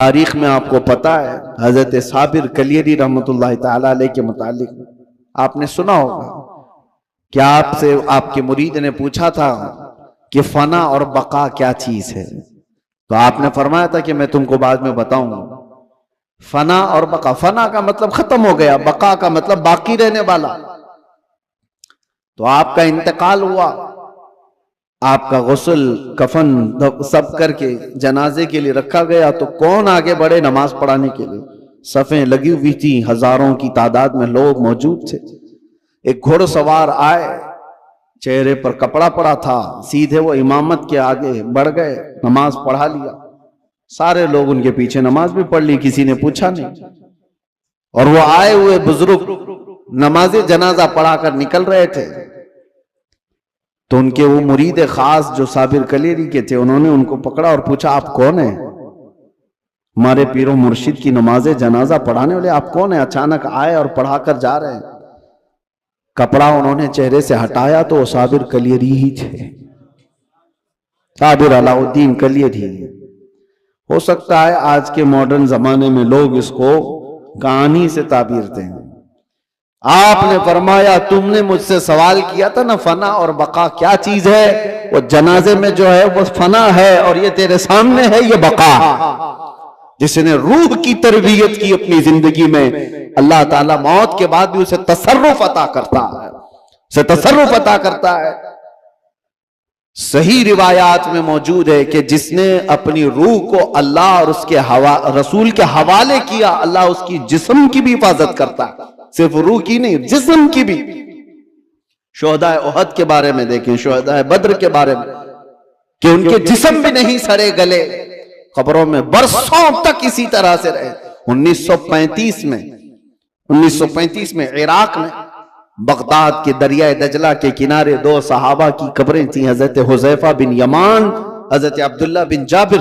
تاریخ میں آپ کو پتا ہے حضرت صابر کلیری رحمۃ اللہ تعالی علیہ کے متعلق آپ نے سنا ہوگا کہ آپ سے آپ کے مرید نے پوچھا تھا کہ فنا اور بقا کیا چیز ہے، تو آپ نے فرمایا تھا کہ میں تم کو بعد میں بتاؤں گا۔ فنا اور بقا، فنا کا مطلب ختم ہو گیا، بقا کا مطلب باقی رہنے والا۔ تو آپ کا انتقال ہوا، آپ کا غسل کفن سب کر کے جنازے کے لیے رکھا گیا، تو کون آگے بڑھے نماز پڑھانے کے لیے؟ صفیں لگی ہوئی تھی، ہزاروں کی تعداد میں لوگ موجود تھے۔ ایک گھوڑ سوار آئے، چہرے پر کپڑا پڑا تھا، سیدھے وہ امامت کے آگے بڑھ گئے، نماز پڑھا لیا۔ سارے لوگ ان کے پیچھے نماز بھی پڑھ لی، کسی نے پوچھا نہیں۔ اور وہ آئے ہوئے بزرگ نماز جنازہ پڑھا کر نکل رہے تھے، تو ان کے وہ مرید خاص جو صابر کلیری کے تھے، انہوں نے ان کو پکڑا اور پوچھا آپ کون ہیں؟ ہمارے پیر و مرشد کی نماز جنازہ پڑھانے والے آپ کون ہیں؟ اچانک آئے اور پڑھا کر جا رہے ہیں۔ کپڑا انہوں نے چہرے سے ہٹایا تو وہ صابر کلیری ہی تھے، صابر علاء الدین کلیری۔ ہو سکتا ہے آج کے ماڈرن زمانے میں لوگ اس کو کہانی سے تعبیر دیں۔ آپ نے فرمایا تم نے مجھ سے سوال کیا تھا نا فنا اور بقا کیا چیز ہے، وہ جنازے میں جو ہے وہ فنا ہے، اور یہ تیرے سامنے ہے یہ بقا۔ جس نے روح کی تربیت کی اپنی زندگی میں، اللہ تعالیٰ موت کے بعد بھی اسے تصرف عطا کرتا ہے، اسے تصرف عطا کرتا ہے۔ صحیح روایات میں موجود ہے کہ جس نے اپنی روح کو اللہ اور اس کے رسول کے حوالے کیا، اللہ اس کی جسم کی بھی حفاظت کرتا ہے، صرف روح کی نہیں، جسم کی بھی۔ شہداء احد کے بارے میں دیکھیں، شہداء بدر کے بارے میں، کہ ان کے جسم بھی نہیں سڑے گلے، قبروں میں برسوں تک اسی طرح سے رہے۔ 1935 میں عراق میں بغداد کے دریائے دجلہ کے کنارے دو صحابہ کی قبریں تھیں، حضرت حذیفہ بن یمان، حضرت عبداللہ بن جابر۔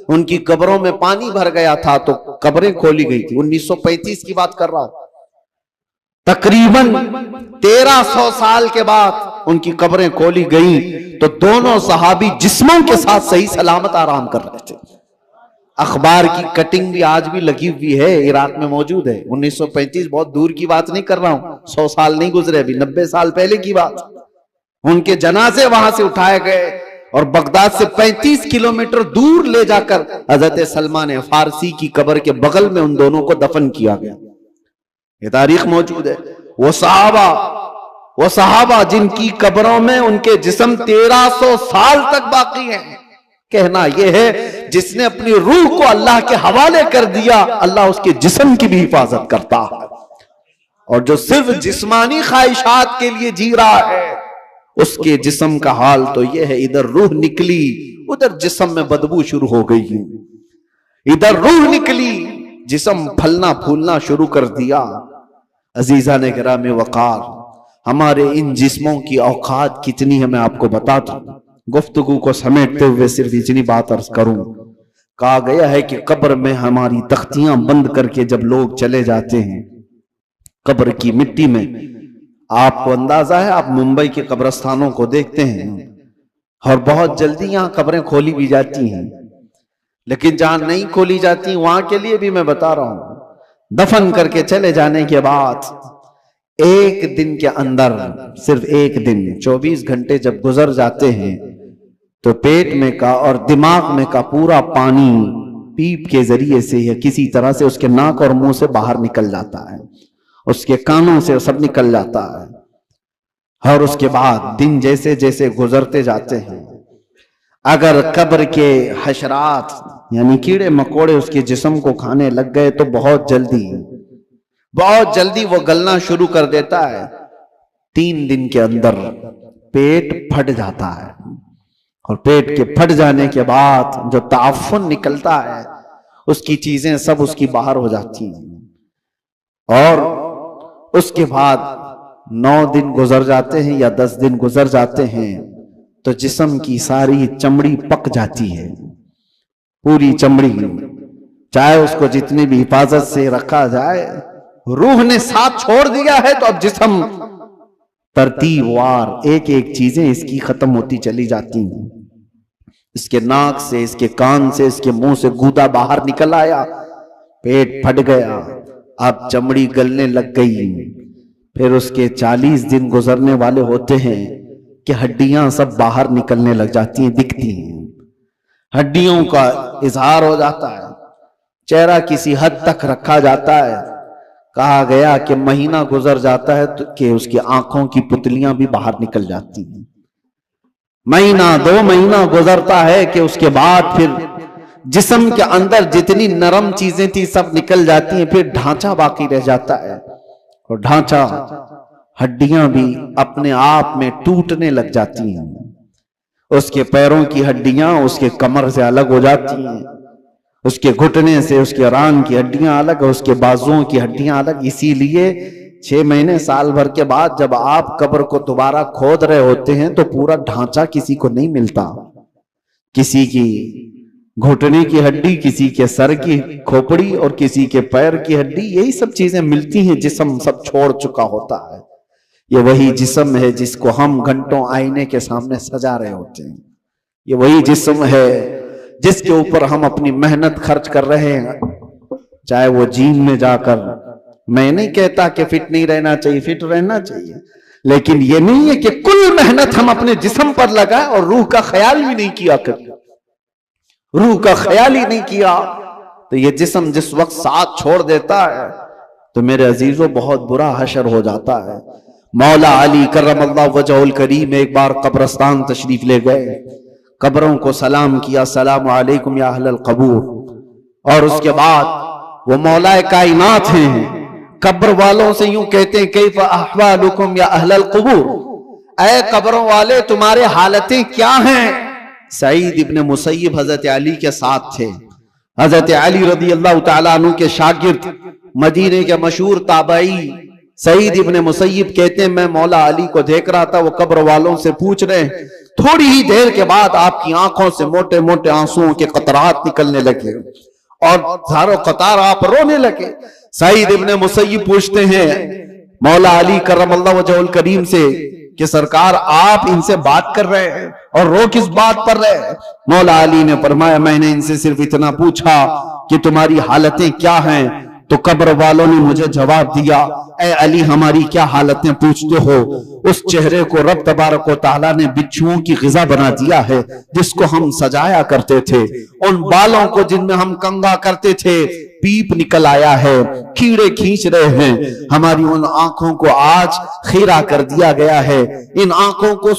ان کی قبروں میں پانی بھر گیا تھا تو قبریں کھولی گئی تھی۔ 1935 کی بات کر رہا ہوں، تقریباً 1300 سال کے بعد ان کی قبریں کھولی گئیں تو دونوں صحابی جسموں کے ساتھ صحیح سلامت آرام کر رہے تھے۔ اخبار کی کٹنگ بھی آج بھی لگی ہوئی ہے، عراق میں موجود ہے۔ 1935 بہت دور کی بات نہیں کر رہا ہوں، 100 سال نہیں گزرے، ابھی 90 سال پہلے کی بات۔ ان کے جنازے وہاں سے اٹھائے گئے اور بغداد سے 35 کلومیٹر دور لے جا کر حضرت سلمان فارسی کی قبر کے بغل میں ان دونوں کو دفن کیا گیا۔ یہ تاریخ موجود ہے۔ وہ صحابہ جن کی قبروں میں ان کے جسم 1300 سال تک باقی ہیں، کہنا یہ ہے جس نے اپنی روح کو اللہ کے حوالے کر دیا، اللہ اس کے جسم کی بھی حفاظت کرتا ہے۔ اور جو صرف جسمانی خواہشات کے لیے جی رہا ہے، اس کے جسم کا حال تو یہ ہے، ادھر روح نکلی ادھر جسم میں بدبو شروع ہو گئی، ادھر روح نکلی جسم پھلنا پھولنا شروع کر دیا۔ عزیزان گرامی وقار، ہمارے ان جسموں کی اوقات کتنی ہے میں آپ کو بتاتا ہوں۔ گفتگو کو سمیٹتے ہوئے صرف اتنی بات عرض کروں، کہا گیا ہے کہ قبر میں ہماری تختیاں بند کر کے جب لوگ چلے جاتے ہیں قبر کی مٹی میں، آپ کو اندازہ ہے، آپ ممبئی کے قبرستانوں کو دیکھتے ہیں اور بہت جلدی یہاں قبریں کھولی بھی جاتی ہیں، لیکن جہاں نہیں کھولی جاتی وہاں کے لیے بھی میں بتا رہا ہوں، دفن کر کے چلے جانے کے بعد ایک دن کے اندر، صرف ایک دن 24 گھنٹے جب گزر جاتے ہیں تو پیٹ میں کا اور دماغ میں کا پورا پانی پیپ کے ذریعے سے یا کسی طرح سے اس کے ناک اور منہ سے باہر نکل جاتا ہے، اس کے کانوں سے سب نکل جاتا ہے۔ اور اس کے بعد دن جیسے جیسے گزرتے جاتے ہیں، اگر قبر کے حشرات یعنی کیڑے مکوڑے اس کے جسم کو کھانے لگ گئے تو بہت جلدی وہ گلنا شروع کر دیتا ہے۔ 3 دن کے اندر پیٹ پھٹ جاتا ہے، اور پیٹ کے پھٹ جانے کے بعد جو تعفن نکلتا ہے اس کی چیزیں سب اس کی باہر ہو جاتی ہیں، اور اس کے بعد 9 دن گزر جاتے ہیں یا 10 دن گزر جاتے ہیں تو جسم کی ساری چمڑی پک جاتی ہے، پوری چمڑی، چاہے اس کو جتنی بھی حفاظت سے رکھا جائے، روح نے ساتھ چھوڑ دیا ہے تو اب جسم ترتیب وار ایک ایک چیزیں اس کی ختم ہوتی چلی جاتی ہیں۔ اس کے ناک سے، اس کے کان سے، اس کے منہ سے گودا باہر نکل آیا، پیٹ پھٹ گیا، اب چمڑی گلنے لگ گئی۔ پھر اس کے 40 دن گزرنے والے ہوتے ہیں کہ ہڈیاں سب باہر نکلنے لگ جاتی ہیں، دکھتی ہیں، ہڈیوں کا اظہار ہو جاتا ہے، چہرہ کسی حد تک رکھا جاتا ہے۔ کہا گیا کہ مہینہ گزر جاتا ہے کہ اس کی آنکھوں کی پتلیاں بھی باہر نکل جاتی ہیں، مہینہ 2 مہینہ گزرتا ہے کہ اس کے بعد پھر جسم کے اندر جتنی نرم چیزیں تھی سب نکل جاتی ہیں، پھر ڈھانچہ باقی رہ جاتا ہے، اور ڈھانچہ، ہڈیاں بھی اپنے آپ میں ٹوٹنے لگ جاتی ہیں۔ اس کے پیروں کی ہڈیاں اس کے کمر سے الگ ہو جاتی ہیں، اس کے گھٹنے سے اس کے ران کی ہڈیاں الگ، اس کے بازوؤں کی ہڈیاں الگ۔ اسی لیے 6 مہینے سال بھر کے بعد جب آپ قبر کو دوبارہ کھود رہے ہوتے ہیں تو پورا ڈھانچہ کسی کو نہیں ملتا، کسی کی گھٹنے کی ہڈی، کسی کے سر کی کھوپڑی اور کسی کے پیر کی ہڈی، یہی سب چیزیں ملتی ہیں، جسم سب چھوڑ چکا ہوتا ہے۔ یہ وہی جسم ہے جس کو ہم گھنٹوں آئینے کے سامنے سجا رہے ہوتے ہیں، یہ وہی جسم ہے جس کے اوپر ہم اپنی محنت خرچ کر رہے ہیں، چاہے وہ جیم میں جا کر، میں نہیں کہتا کہ فٹ نہیں رہنا چاہیے، فٹ رہنا چاہیے، لیکن یہ نہیں ہے کہ کل محنت ہم اپنے جسم پر لگائیں اور روح کا خیال بھی نہیں کیا کریں، روح کا خیال ہی نہیں کیا تو یہ جسم جس وقت ساتھ چھوڑ دیتا ہے تو میرے عزیزوں بہت برا حشر ہو جاتا ہے۔ مولا علی کرم اللہ وجہہ الکریم ایک بار قبرستان تشریف لے گئے، قبروں کو سلام کیا، السلام علیکم یا اہل القبور، اور اس کے بعد وہ مولا کائنات ہیں، قبر والوں سے یوں کہتے ہیں کیف احوالکم یا اہل القبور، اے قبروں والے تمہارے حالتیں کیا ہیں؟ سعید ابن مسیب حضرت علی کے ساتھ تھے، حضرت علی رضی اللہ تعالیٰ عنہ کے شاگرد، مدینے کے مشہور تابعی سعید ابن مسیب کہتے ہیں میں مولا علی کو دیکھ رہا تھا، وہ قبر والوں سے پوچھ رہے ہیں، تھوڑی ہی دیر کے بعد آپ کی آنکھوں سے موٹے موٹے آنسوؤں کے قطرات نکلنے لگے اور ہزاروں قطار آپ رونے لگے۔ سعید ابن مسیب پوچھتے ہیں مولا علی کرم اللہ وجہہ الکریم سے کہ سرکار آپ ان سے بات کر رہے ہیں اور رو کس بات پر رہے ہیں؟ مولا علی نے فرمایا میں نے ان سے صرف اتنا پوچھا کہ تمہاری حالتیں کیا ہیں، تو قبر والوں نے مجھے جواب دیا اے علی ہماری کیا حالتیں پوچھتے ہو؟ اس چہرے کو رب تبارک و تعالیٰ نے بچھوؤں کی غذا بنا دیا ہے جس کو ہم سجایا کرتے تھے، ان بالوں کو جن میں ہم کنگا کرتے تھے پیپ نکل آیا ہے، کیڑے کھینچ رہے ہیں، ہماری ان آنکھوں کو آج خیرہ کر دیا گیا ہے، ان آنکھوں کو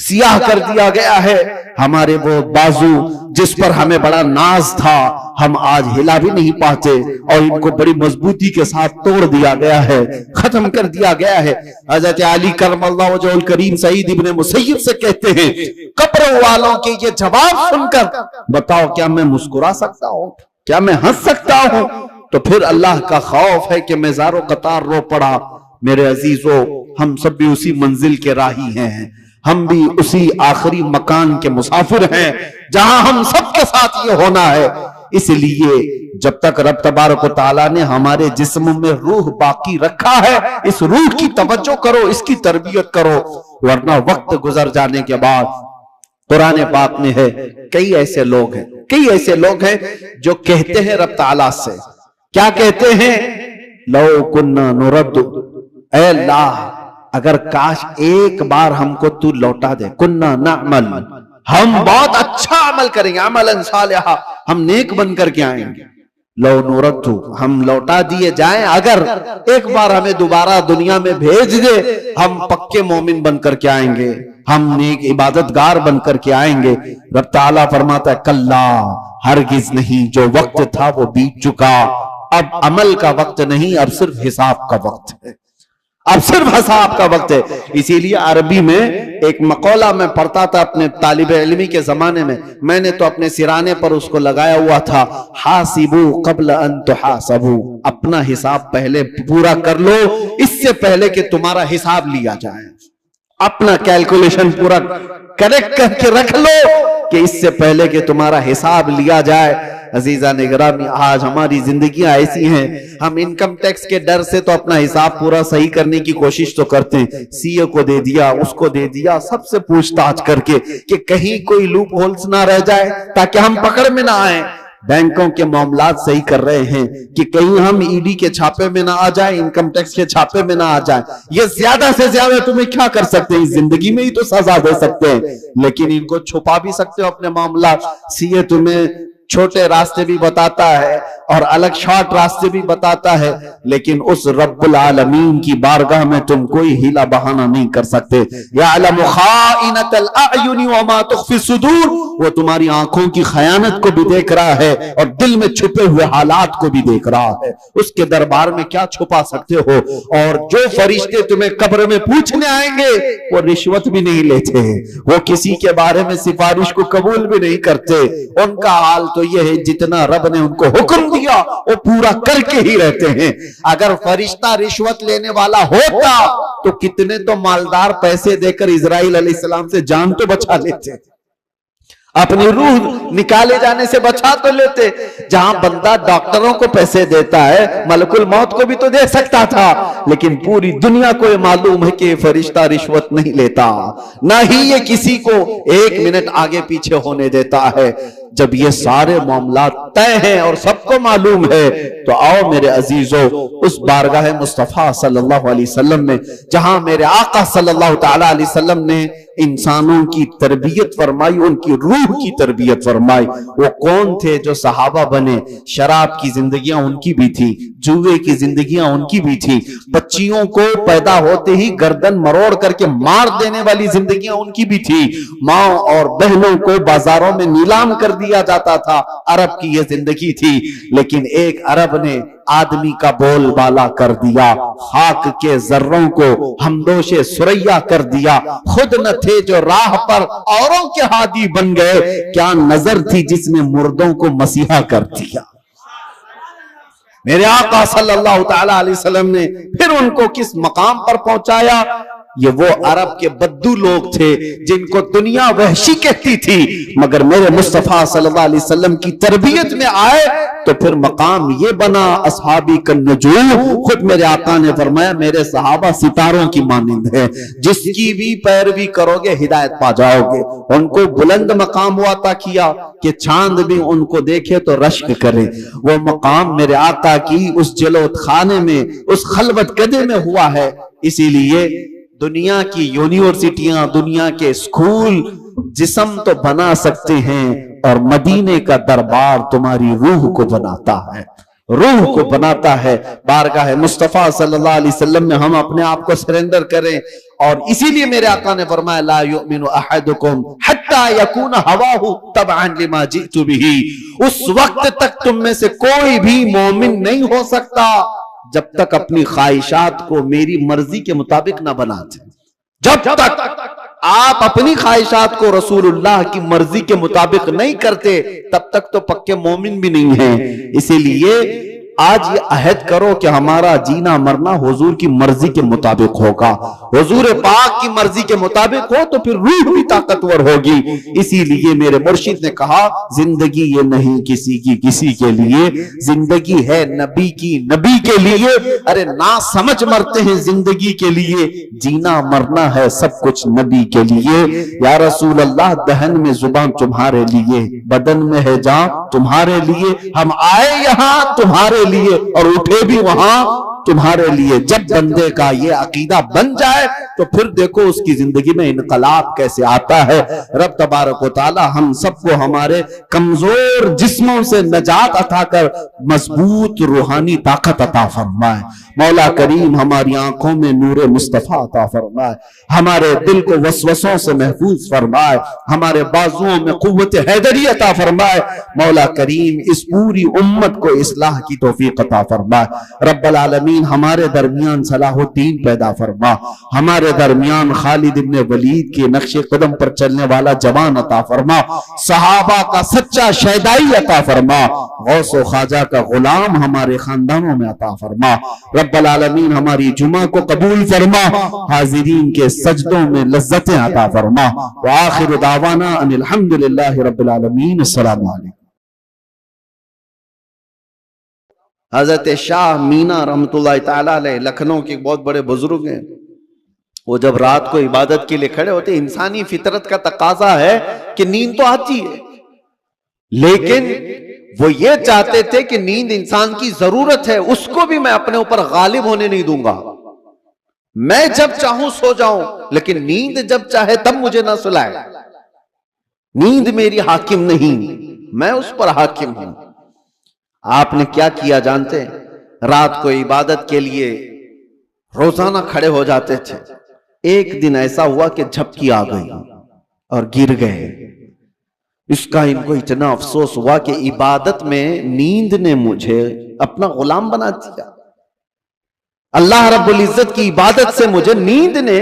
سیاہ کر دیا گیا ہے، ہمارے وہ بازو جس پر ہمیں بڑا ناز تھا ہم آج ہلا بھی نہیں پاتے اور ان کو بڑی مضبوطی کے ساتھ توڑ دیا گیا ہے، ختم کر دیا گیا ہے۔ حضرت علی کرم اللہ وجہہ الکریم سعید ابن مسیب سے کہتے ہیں قبر والوں کے یہ جواب سن کر بتاؤ کیا میں مسکرا سکتا ہوں، کیا میں ہنس سکتا ہوں؟ تو پھر اللہ کا خوف ہے کہ میں زاروں قطار رو پڑا۔ میرے عزیزو ہم سب بھی اسی منزل کے راہی ہیں، ہم بھی اسی آخری مکان کے مسافر ہیں جہاں ہم سب کے ساتھ یہ ہونا ہے۔ اس لیے جب تک رب تبارک و تعالیٰ نے ہمارے جسم میں روح باقی رکھا ہے اس روح کی توجہ کرو، اس کی تربیت کرو، ورنہ وقت گزر جانے کے بعد قرآن پاک میں ہے کئی ایسے لوگ ہیں جو کہتے ہیں رب تعالیٰ سے، کیا کہتے ہیں؟ لو کننا نرد، اے اللہ اگر کاش ایک بار ہم کو تو لوٹا دے، کننا نعمل، ہم بہت اچھا عمل کریں گے، عملا صالحا، ہم نیک بن کر کے آئیں گے، لو نورد، ہم لوٹا دیے جائیں، اگر ایک بار ہمیں دوبارہ دنیا میں بھیج دے ہم پکے مومن بن کر کے آئیں گے، ہم نیک عبادتگار بن کر کے آئیں گے۔ رب تعالیٰ فرماتا ہے کلا، ہرگز نہیں، جو وقت تھا وہ بیت چکا، اب عمل کا وقت نہیں، اب صرف حساب کا وقت ہے، اب صرف حساب کا وقت ہے۔ اسی لیے عربی میں ایک مقولہ میں پڑھتا تھا اپنے طالب علمی کے زمانے میں نے تو اپنے سرانے پر اس کو لگایا ہوا تھا، حاسبو قبل ان تحاسبو، اپنا حساب پہلے پورا کر لو اس سے پہلے کہ تمہارا حساب لیا جائے، اپنا کیلکولیشن پورا کریکٹ کر کے رکھ لو کہ اس سے پہلے کہ تمہارا حساب لیا جائے۔ عزیزان گرامی آج ہماری زندگیاں ایسی ہیں، ہم انکم ٹیکس کے ڈر سے تو اپنا حساب پورا صحیح کرنے کی کوشش تو کرتے ہیں، سی اے کو دے دیا، اس کو دے دیا، سب سے پوچھ تاچھ کر کے کہ کہیں کوئی لوپ ہولز نہ رہ جائے تاکہ ہم پکڑ میں نہ آئیں۔ بینکوں کے معاملات صحیح کر رہے ہیں کہ کہیں ہم ای ڈی کے چھاپے میں نہ آ جائیں، انکم ٹیکس کے چھاپے میں نہ آ جائیں۔ یہ زیادہ سے زیادہ تمہیں کیا کر سکتے ہیں؟ زندگی میں ہی تو سزا دے سکتے ہیں، لیکن ان کو چھپا بھی سکتے ہو اپنے معاملات۔ سی اے تمہیں چھوٹے راستے بھی بتاتا ہے اور الگ شارٹ راستے بھی بتاتا ہے، لیکن اس رب العالمین کی بارگاہ میں تم کوئی ہیلا بہانہ نہیں کر سکتے۔ یعلم خائنۃ الاعین وما تخفی الصدور، وہ تمہاری آنکھوں کی خیانت کو بھی دیکھ رہا ہے اور دل میں چھپے ہوئے حالات کو بھی دیکھ رہا ہے۔ اس کے دربار میں کیا چھپا سکتے ہو؟ اور جو فرشتے تمہیں قبر میں پوچھنے آئیں گے وہ رشوت بھی نہیں لیتے، وہ کسی کے بارے میں سفارش کو قبول بھی نہیں کرتے۔ ان کا حال تو یہ ہے جتنا رب نے ان کو حکم دیا وہ پورا کر کے ہی رہتے ہیں۔ اگر فرشتہ رشوت لینے والا ہوتا تو کتنے تو مالدار پیسے دے کر اسرائیل علیہ السلام سے جان تو بچا لیتے، اپنی روح نکالے جانے سے بچا تو لیتے۔ جہاں بندہ ڈاکٹروں کو پیسے دیتا ہے، ملک الموت کو بھی تو دے سکتا تھا، لیکن پوری دنیا کو یہ معلوم ہے کہ یہ فرشتہ رشوت نہیں لیتا، نہ ہی یہ کسی کو ایک منٹ آگے پیچھے ہونے دیتا ہے۔ جب یہ سارے معاملات طے ہیں اور سب کو معلوم ہے تو آؤ میرے عزیزو اس بارگاہ مصطفیٰ صلی اللہ علیہ وسلم میں، جہاں میرے آقا صلی اللہ تعالی علیہ وسلم نے انسانوں کی تربیت فرمائی، ان کی روح کی تربیت فرمائی۔ وہ کون تھے جو صحابہ بنے؟ شراب کی زندگیاں ان کی بھی تھی، جوے کی زندگیاں ان کی بھی تھی، بچیوں کو پیدا ہوتے ہی گردن مروڑ کر کے مار دینے والی زندگیاں ان کی بھی تھی، ماں اور بہنوں کو بازاروں میں نیلام کر دیا جاتا تھا، عرب کی یہ زندگی تھی۔ لیکن ایک عرب نے آدمی کا بول بالا کر دیا، خاک کے ذروں کو ہمدوش سریا کر دیا، خود نہ تھے جو راہ پر اوروں کے ہادی بن گئے، کیا نظر تھی جس نے مردوں کو مسیحا کر دیا۔ میرے آقا صلی اللہ تعالی علیہ وسلم نے پھر ان کو کس مقام پر پہنچایا؟ یہ وہ عرب کے بدو لوگ تھے جن کو دنیا وحشی کہتی تھی، مگر میرے مصطفیٰ صلی اللہ علیہ وسلم کی تربیت میں آئے تو پھر مقام یہ بنا اصحابی کالنجوم۔ خود میرے آقا نے فرمایا میرے صحابہ ستاروں کی مانند ہے، جس کی بھی پیروی کرو گے ہدایت پا جاؤ گے۔ ان کو بلند مقام ہوا عطا کیا کہ چاند بھی ان کو دیکھے تو رشک کرے۔ وہ مقام میرے آقا کی اس جلوت خانے میں، اس خلوت کدے میں ہوا ہے۔ اسی لیے دنیا کی یونیورسٹیاں، دنیا کے اسکول جسم تو بنا سکتے ہیں اور مدینے کا دربار تمہاری روح کو بناتا ہے، روح کو بناتا ہے۔ بارگاہ مصطفیٰ صلی اللہ علیہ وسلم میں ہم اپنے آپ کو سرنڈر کریں، اور اسی لیے میرے آقا نے فرمایا لا یؤمن احدکم حتی یکون ہواہ تبعا لما جئت بہ۔ اس وقت تک تم میں سے کوئی بھی مومن نہیں ہو سکتا جب تک اپنی خواہشات کو میری مرضی کے مطابق نہ بناتے۔ جب تک آپ اپنی خواہشات کو رسول اللہ کی مرضی کے مطابق نہیں کرتے تب تک تو پکے مومن بھی نہیں ہیں۔ اسی لیے آج یہ عہد کرو کہ ہمارا جینا مرنا حضور کی مرضی کے مطابق ہوگا۔ حضور پاک کی مرضی کے مطابق ہو تو پھر روح بھی طاقتور ہوگی۔ اسی لیے میرے مرشد نے کہا زندگی یہ نہیں کسی کی کسی کے لیے، زندگی ہے نبی کی نبی کے لیے۔ ارے نہ سمجھ مرتے ہیں زندگی کے لیے، جینا مرنا ہے سب کچھ نبی کے لیے۔ یا رسول اللہ دہن میں زبان تمہارے لیے، بدن میں ہے جان تمہارے لیے، ہم آئے یہاں تمہارے لیے اور اٹھے بھی وہاں تمہارے لیے۔ جب بندے کا یہ عقیدہ بن جائے تو پھر دیکھو اس کی زندگی میں انقلاب کیسے آتا ہے۔ رب تبارک و تعالی ہم سب کو ہمارے کمزور جسموں سے نجات عطا کر مضبوط روحانی طاقت عطا فرمائے۔ مولا کریم ہماری آنکھوں میں نور مصطفیٰ عطا فرمائے، ہمارے دل کو وسوسوں سے محفوظ فرمائے، ہمارے بازوؤں میں قوت حیدری عطا فرمائے۔ مولا کریم اس پوری امت کو اصلاح کی توفیق عطا فرمائے۔ رب العالمین ہمارے درمیان صلاح الدین پیدا فرما، ہمارے درمیان خالد ابن ولید کے نقش قدم پر چلنے والا جوان عطا فرما، صحابہ کا سچا شیدائی عطا فرما، غوث و خواجہ کا غلام ہمارے خاندانوں میں عطا فرما۔ رب العالمین ہماری جمعہ کو قبول فرما، حاضرین کے سجدوں میں لذتیں عطا فرما۔ وآخر دعوانا ان الحمدللہ رب العالمین۔ السلام علیکم۔ حضرت شاہ مینا رحمت اللہ تعالیٰ علیہ لکھنؤ کے بہت بڑے بزرگ ہیں، وہ جب رات کو عبادت کے لیے کھڑے ہوتے، انسانی فطرت کا تقاضا ہے کہ نیند تو آتی ہے، لیکن وہ یہ چاہتے تھے کہ نیند انسان کی ضرورت ہے، اس کو بھی میں اپنے اوپر غالب ہونے نہیں دوں گا، میں جب چاہوں سو جاؤں، لیکن نیند جب چاہے تب مجھے نہ سلائے، نیند میری حاکم نہیں، میں اس پر حاکم ہوں۔ آپ نے کیا کیا جانتے ہیں؟ رات کو عبادت کے لیے روزانہ کھڑے ہو جاتے تھے، ایک دن ایسا ہوا کہ جھپکی آ گئی اور گر گئے۔ اس کا ان کو اتنا افسوس ہوا کہ عبادت میں نیند نے مجھے اپنا غلام بنا دیا، اللہ رب العزت کی عبادت سے مجھے نیند نے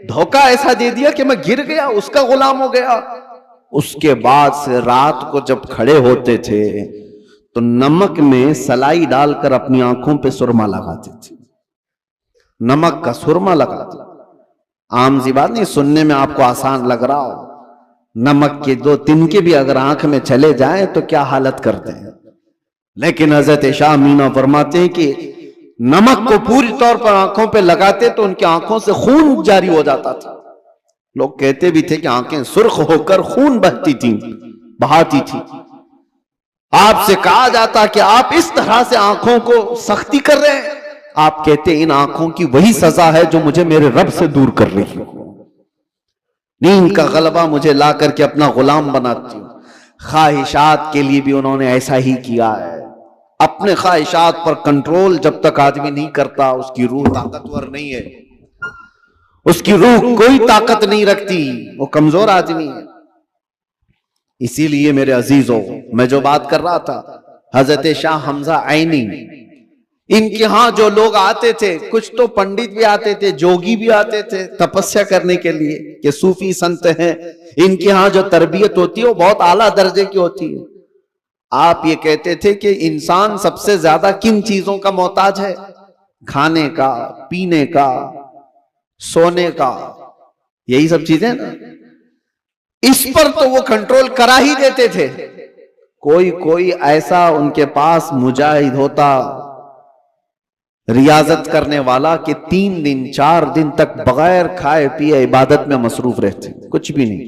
دھوکہ ایسا دے دیا کہ میں گر گیا، اس کا غلام ہو گیا۔ اس کے بعد سے رات کو جب کھڑے ہوتے تھے تو نمک میں سلائی ڈال کر اپنی آنکھوں پہ سرما لگاتے تھے، نمک کا سرما لگاتے۔ عام سی بات نہیں، سننے میں آپ کو آسان لگ رہا ہو، نمک کے 2 تنکے بھی اگر آنکھ میں چلے جائیں تو کیا حالت کرتے ہیں، لیکن حضرت شاہ مینا فرماتے ہیں کہ نمک کو پوری طور پر آنکھوں پہ لگاتے تو ان کی آنکھوں سے خون جاری ہو جاتا تھا۔ لوگ کہتے بھی تھے کہ آنکھیں سرخ ہو کر خون بہتی تھیں، بہاتی تھی۔ آپ سے کہا جاتا کہ آپ اس طرح سے آنکھوں کو سختی کر رہے ہیں، آپ کہتے ان آنکھوں کی وہی سزا ہے جو مجھے میرے رب سے دور کر رہی ہے، نیند کا غلبہ مجھے لا کر کے اپنا غلام بناتی ہوں۔ خواہشات کے لیے بھی انہوں نے ایسا ہی کیا ہے، اپنے خواہشات پر کنٹرول جب تک آدمی نہیں کرتا، اس کی روح طاقتور نہیں ہے، اس کی روح کوئی طاقت نہیں رکھتی، وہ کمزور آدمی ہے۔ اسی لیے میرے عزیزوں، میں جو بات کر رہا تھا، حضرت شاہ حمزہ عینی، ان کے ہاں جو لوگ آتے تھے، کچھ تو پنڈت بھی آتے تھے، جوگی بھی آتے تھے تپسیا کرنے کے لیے کہ صوفی سنت ہیں، ان کے ہاں جو تربیت ہوتی ہے وہ بہت اعلیٰ درجے کی ہوتی ہے۔ آپ یہ کہتے تھے کہ انسان سب سے زیادہ کن چیزوں کا محتاج ہے؟ کھانے کا، پینے کا، سونے کا، یہی سب چیزیں نا، اس پر تو وہ کنٹرول کرا ہی دیتے تھے۔ کوئی ایسا ان کے پاس مجاہد ہوتا، ریاضت کرنے والا، کہ 3 دن 4 دن تک بغیر کھائے پیے عبادت میں مصروف رہتے، کچھ بھی نہیں۔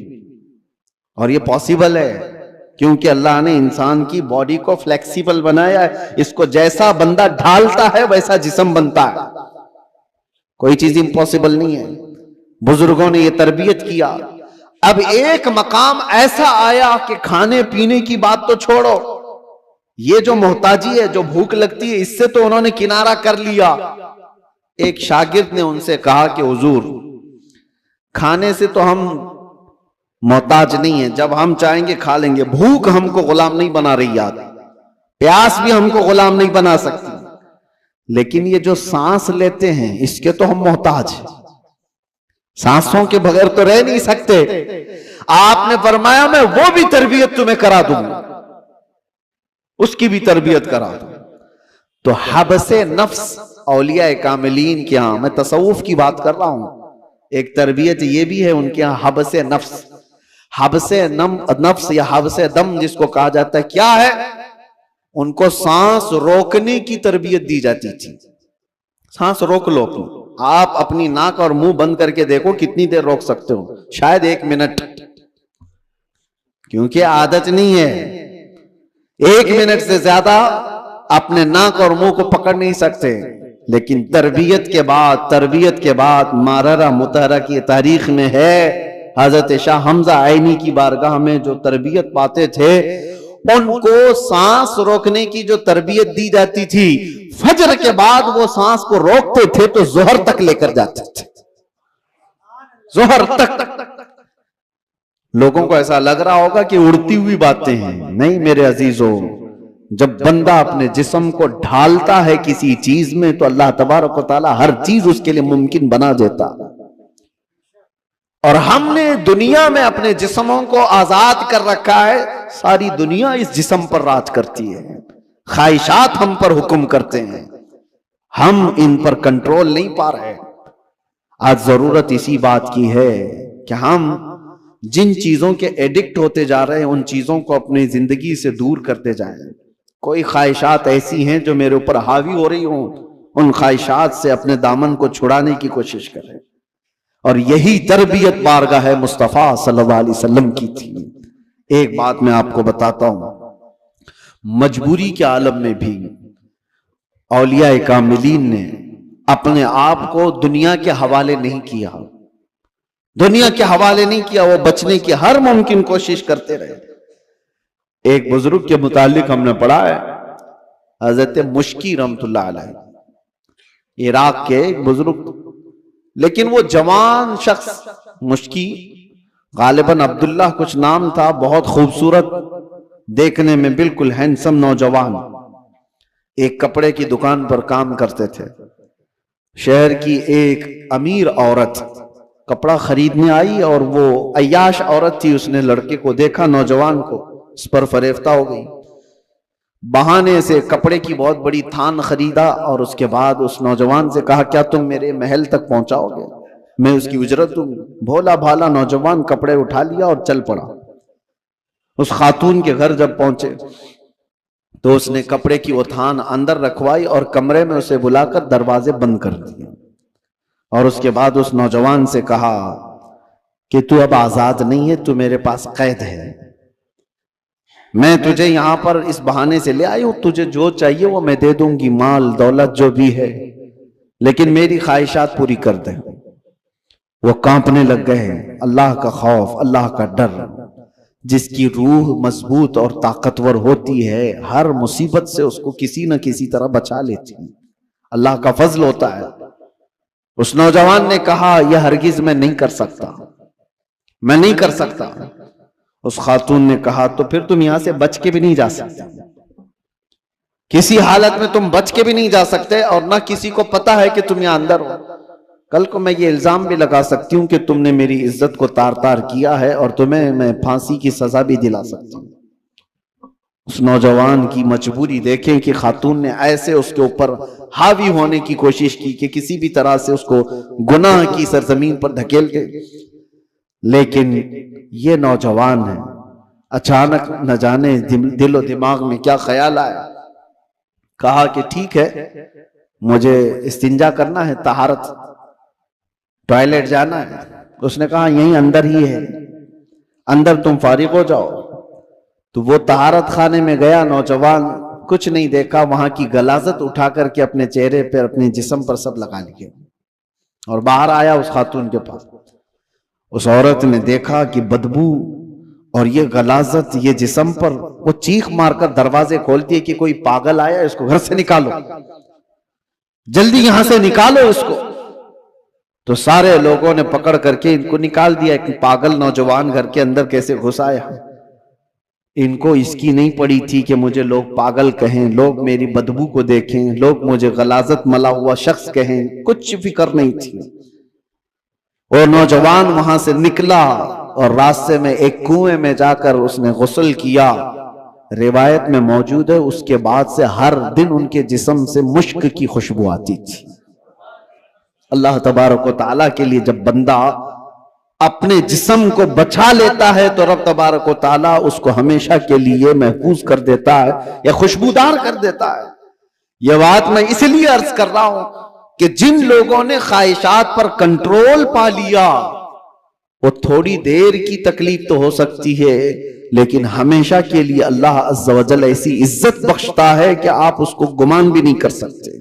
اور یہ پاسبل ہے کیونکہ اللہ نے انسان کی باڈی کو فلیکسیبل بنایا ہے، اس کو جیسا بندہ ڈھالتا ہے ویسا جسم بنتا ہے، کوئی چیز امپاسبل نہیں ہے۔ بزرگوں نے یہ تربیت کیا۔ اب ایک مقام ایسا آیا کہ کھانے پینے کی بات تو چھوڑو، یہ جو محتاجی ہے، جو بھوک لگتی ہے، اس سے تو انہوں نے کنارہ کر لیا۔ ایک شاگرد نے ان سے کہا کہ حضور، کھانے سے تو ہم محتاج نہیں ہیں، جب ہم چاہیں گے کھا لیں گے، بھوک ہم کو غلام نہیں بنا رہی، یاد، پیاس بھی ہم کو غلام نہیں بنا سکتی، لیکن یہ جو سانس لیتے ہیں اس کے تو ہم محتاج ہیں، سانسوں کے بغیر تو رہ نہیں سکتے۔ آپ نے فرمایا میں وہ بھی تربیت تمہیں کرا دوں گا، اس کی بھی تربیت کرا دوں۔ تو حبس نفس اولیاء کاملین کے ہاں، میں تصوف کی بات کر رہا ہوں، ایک تربیت یہ بھی ہے ان کے ہاں، حبس نفس، حبس نفس یا حبس دم جس کو کہا جاتا ہے، کیا ہے؟ ان کو سانس روکنے کی تربیت دی جاتی تھی۔ سانس روک لو، آپ اپنی ناک اور منہ بند کر کے دیکھو کتنی دیر روک سکتے ہو، شاید 1 منٹ، کیونکہ عادت نہیں ہے، 1 منٹ سے زیادہ اپنے ناک اور منہ کو پکڑ نہیں سکتے۔ لیکن تربیت کے بعد ماررہ مطہرہ کی تاریخ میں ہے، حضرت شاہ حمزہ عینی کی بارگاہ میں جو تربیت پاتے تھے، ان کو سانس روکنے کی جو تربیت دی جاتی تھی، فجر کے بعد وہ سانس کو روکتے تھے تو ظہر تک لے کر جاتے تھے، ظہر تک۔ لوگوں کو ایسا لگ رہا ہوگا کہ اڑتی ہوئی باتیں ہیں، نہیں میرے عزیزوں، جب بندہ اپنے جسم کو ڈھالتا ہے کسی چیز میں تو اللہ تبارک و تعالی ہر چیز اس کے لیے ممکن بنا دیتا۔ اور ہم نے دنیا میں اپنے جسموں کو آزاد کر رکھا ہے، ساری دنیا اس جسم پر راج کرتی ہے، خواہشات ہم پر حکم کرتے ہیں، ہم ان پر کنٹرول نہیں پا رہے۔ آج ضرورت اسی بات کی ہے کہ ہم جن چیزوں کے ایڈکٹ ہوتے جا رہے ہیں ان چیزوں کو اپنی زندگی سے دور کرتے جائیں۔ کوئی خواہشات ایسی ہیں جو میرے اوپر حاوی ہو رہی ہوں، ان خواہشات سے اپنے دامن کو چھڑانے کی کوشش کریں. اور یہی تربیت بارگاہ مصطفیٰ صلی اللہ علیہ وسلم کی تھی. ایک بات میں آپ کو بتاتا ہوں، مجبوری کے عالم میں بھی اولیاء کاملین نے اپنے آپ کو دنیا کے حوالے نہیں کیا، دنیا کے حوالے نہیں کیا، وہ بچنے کی ہر ممکن کوشش کرتے رہے. ایک بزرگ کے متعلق ہم نے پڑھا ہے، حضرت مشکی رحمت اللہ علیہ، عراق کے ایک بزرگ، لیکن وہ جوان شخص، مشکی غالباً عبداللہ کچھ نام تھا، بہت خوبصورت، دیکھنے میں بالکل ہینڈسم نوجوان، ایک کپڑے کی دکان پر کام کرتے تھے. شہر کی ایک امیر عورت کپڑا خریدنے آئی اور وہ عیاش عورت تھی، اس نے لڑکے کو دیکھا، نوجوان کو، اس پر فریفتہ ہو گئی. بہانے سے کپڑے کی بہت بڑی تھان خریدا اور اس کے بعد اس نوجوان سے کہا کیا تم میرے محل تک پہنچاؤ گے، میں اس کی اجرت دوں. بھولا بھالا نوجوان کپڑے اٹھا لیا اور چل پڑا. اس خاتون کے گھر جب پہنچے تو اس نے کپڑے کی وہ تھان اندر رکھوائی اور کمرے میں اسے بلا کر دروازے بند کر دیے، اور اس کے بعد اس نوجوان سے کہا کہ تو اب آزاد نہیں ہے، تو میرے پاس قید ہے، میں تجھے یہاں پر اس بہانے سے لے آئی ہوں، تجھے جو چاہیے وہ میں دے دوں گی، مال دولت جو بھی ہے، لیکن میری خواہشات پوری کر دے. وہ کانپنے لگ گئے ہیں. اللہ کا خوف، اللہ کا ڈر، جس کی روح مضبوط اور طاقتور ہوتی ہے، ہر مصیبت سے اس کو کسی نہ کسی طرح بچا لیتی ہے، اللہ کا فضل ہوتا ہے. اس نوجوان نے کہا یہ ہرگز میں نہیں کر سکتا، میں نہیں کر سکتا. اس خاتون نے کہا تو پھر تم یہاں سے بچ کے بھی نہیں جا سکتے، کسی حالت میں تم بچ کے بھی نہیں جا سکتے، اور نہ کسی کو پتا ہے کہ تم یہاں اندر ہو. کل کو میں یہ الزام بھی لگا سکتی ہوں کہ تم نے میری عزت کو تار تار کیا ہے، اور تمہیں میں پھانسی کی سزا بھی دلا سکتی ہوں. اس نوجوان کی مجبوری دیکھیں کہ خاتون نے ایسے اس کے اوپر حاوی ہونے کی کوشش کی کہ کسی بھی طرح سے اس کو گناہ کی سرزمین پر دھکیل کے. لیکن یہ نوجوان ہے، اچانک نہ جانے دل و دماغ میں کیا خیال آیا، کہا کہ ٹھیک ہے مجھے استنجا کرنا ہے، طہارت، ٹوائلٹ جانا ہے. اس نے کہا یہیں اندر ہی ہے، اندر تم فارغ ہو جاؤ. تو وہ طہارت خانے میں گیا. نوجوان کچھ نہیں دیکھا، وہاں کی غلاظت اٹھا کر کے اپنے چہرے پر، اپنے جسم پر سب لگا لیے، اور باہر آیا اس خاتون کے پاس. اس عورت نے دیکھا کہ بدبو اور یہ غلاظت یہ جسم پر، وہ چیخ مار کر دروازے کھولتی ہے کہ کوئی پاگل آیا، اس کو گھر سے نکالو، جلدی یہاں سے نکالو اس کو. تو سارے لوگوں نے پکڑ کر کے ان کو نکال دیا. ایک پاگل نوجوان گھر کے اندر کیسے گھس آیا. ان کو اس کی نہیں پڑی تھی کہ مجھے لوگ پاگل کہیں، لوگ میری بدبو کو دیکھیں، لوگ مجھے غلاظت ملا ہوا شخص کہیں، کچھ فکر نہیں تھی. وہ نوجوان وہاں سے نکلا اور راستے میں ایک کنویں میں جا کر اس نے غسل کیا. روایت میں موجود ہے اس کے بعد سے ہر دن ان کے جسم سے مشک کی خوشبو آتی تھی. اللہ تبارک و تعالیٰ کے لیے جب بندہ اپنے جسم کو بچا لیتا ہے تو رب تبارک و تعالیٰ اس کو ہمیشہ کے لیے محفوظ کر دیتا ہے یا خوشبودار کر دیتا ہے. یہ بات میں اس لیے عرض کر رہا ہوں کہ جن لوگوں نے خواہشات پر کنٹرول پا لیا، وہ تھوڑی دیر کی تکلیف تو ہو سکتی ہے، لیکن ہمیشہ کے لیے اللہ عز و جل ایسی عزت بخشتا ہے کہ آپ اس کو گمان بھی نہیں کر سکتے،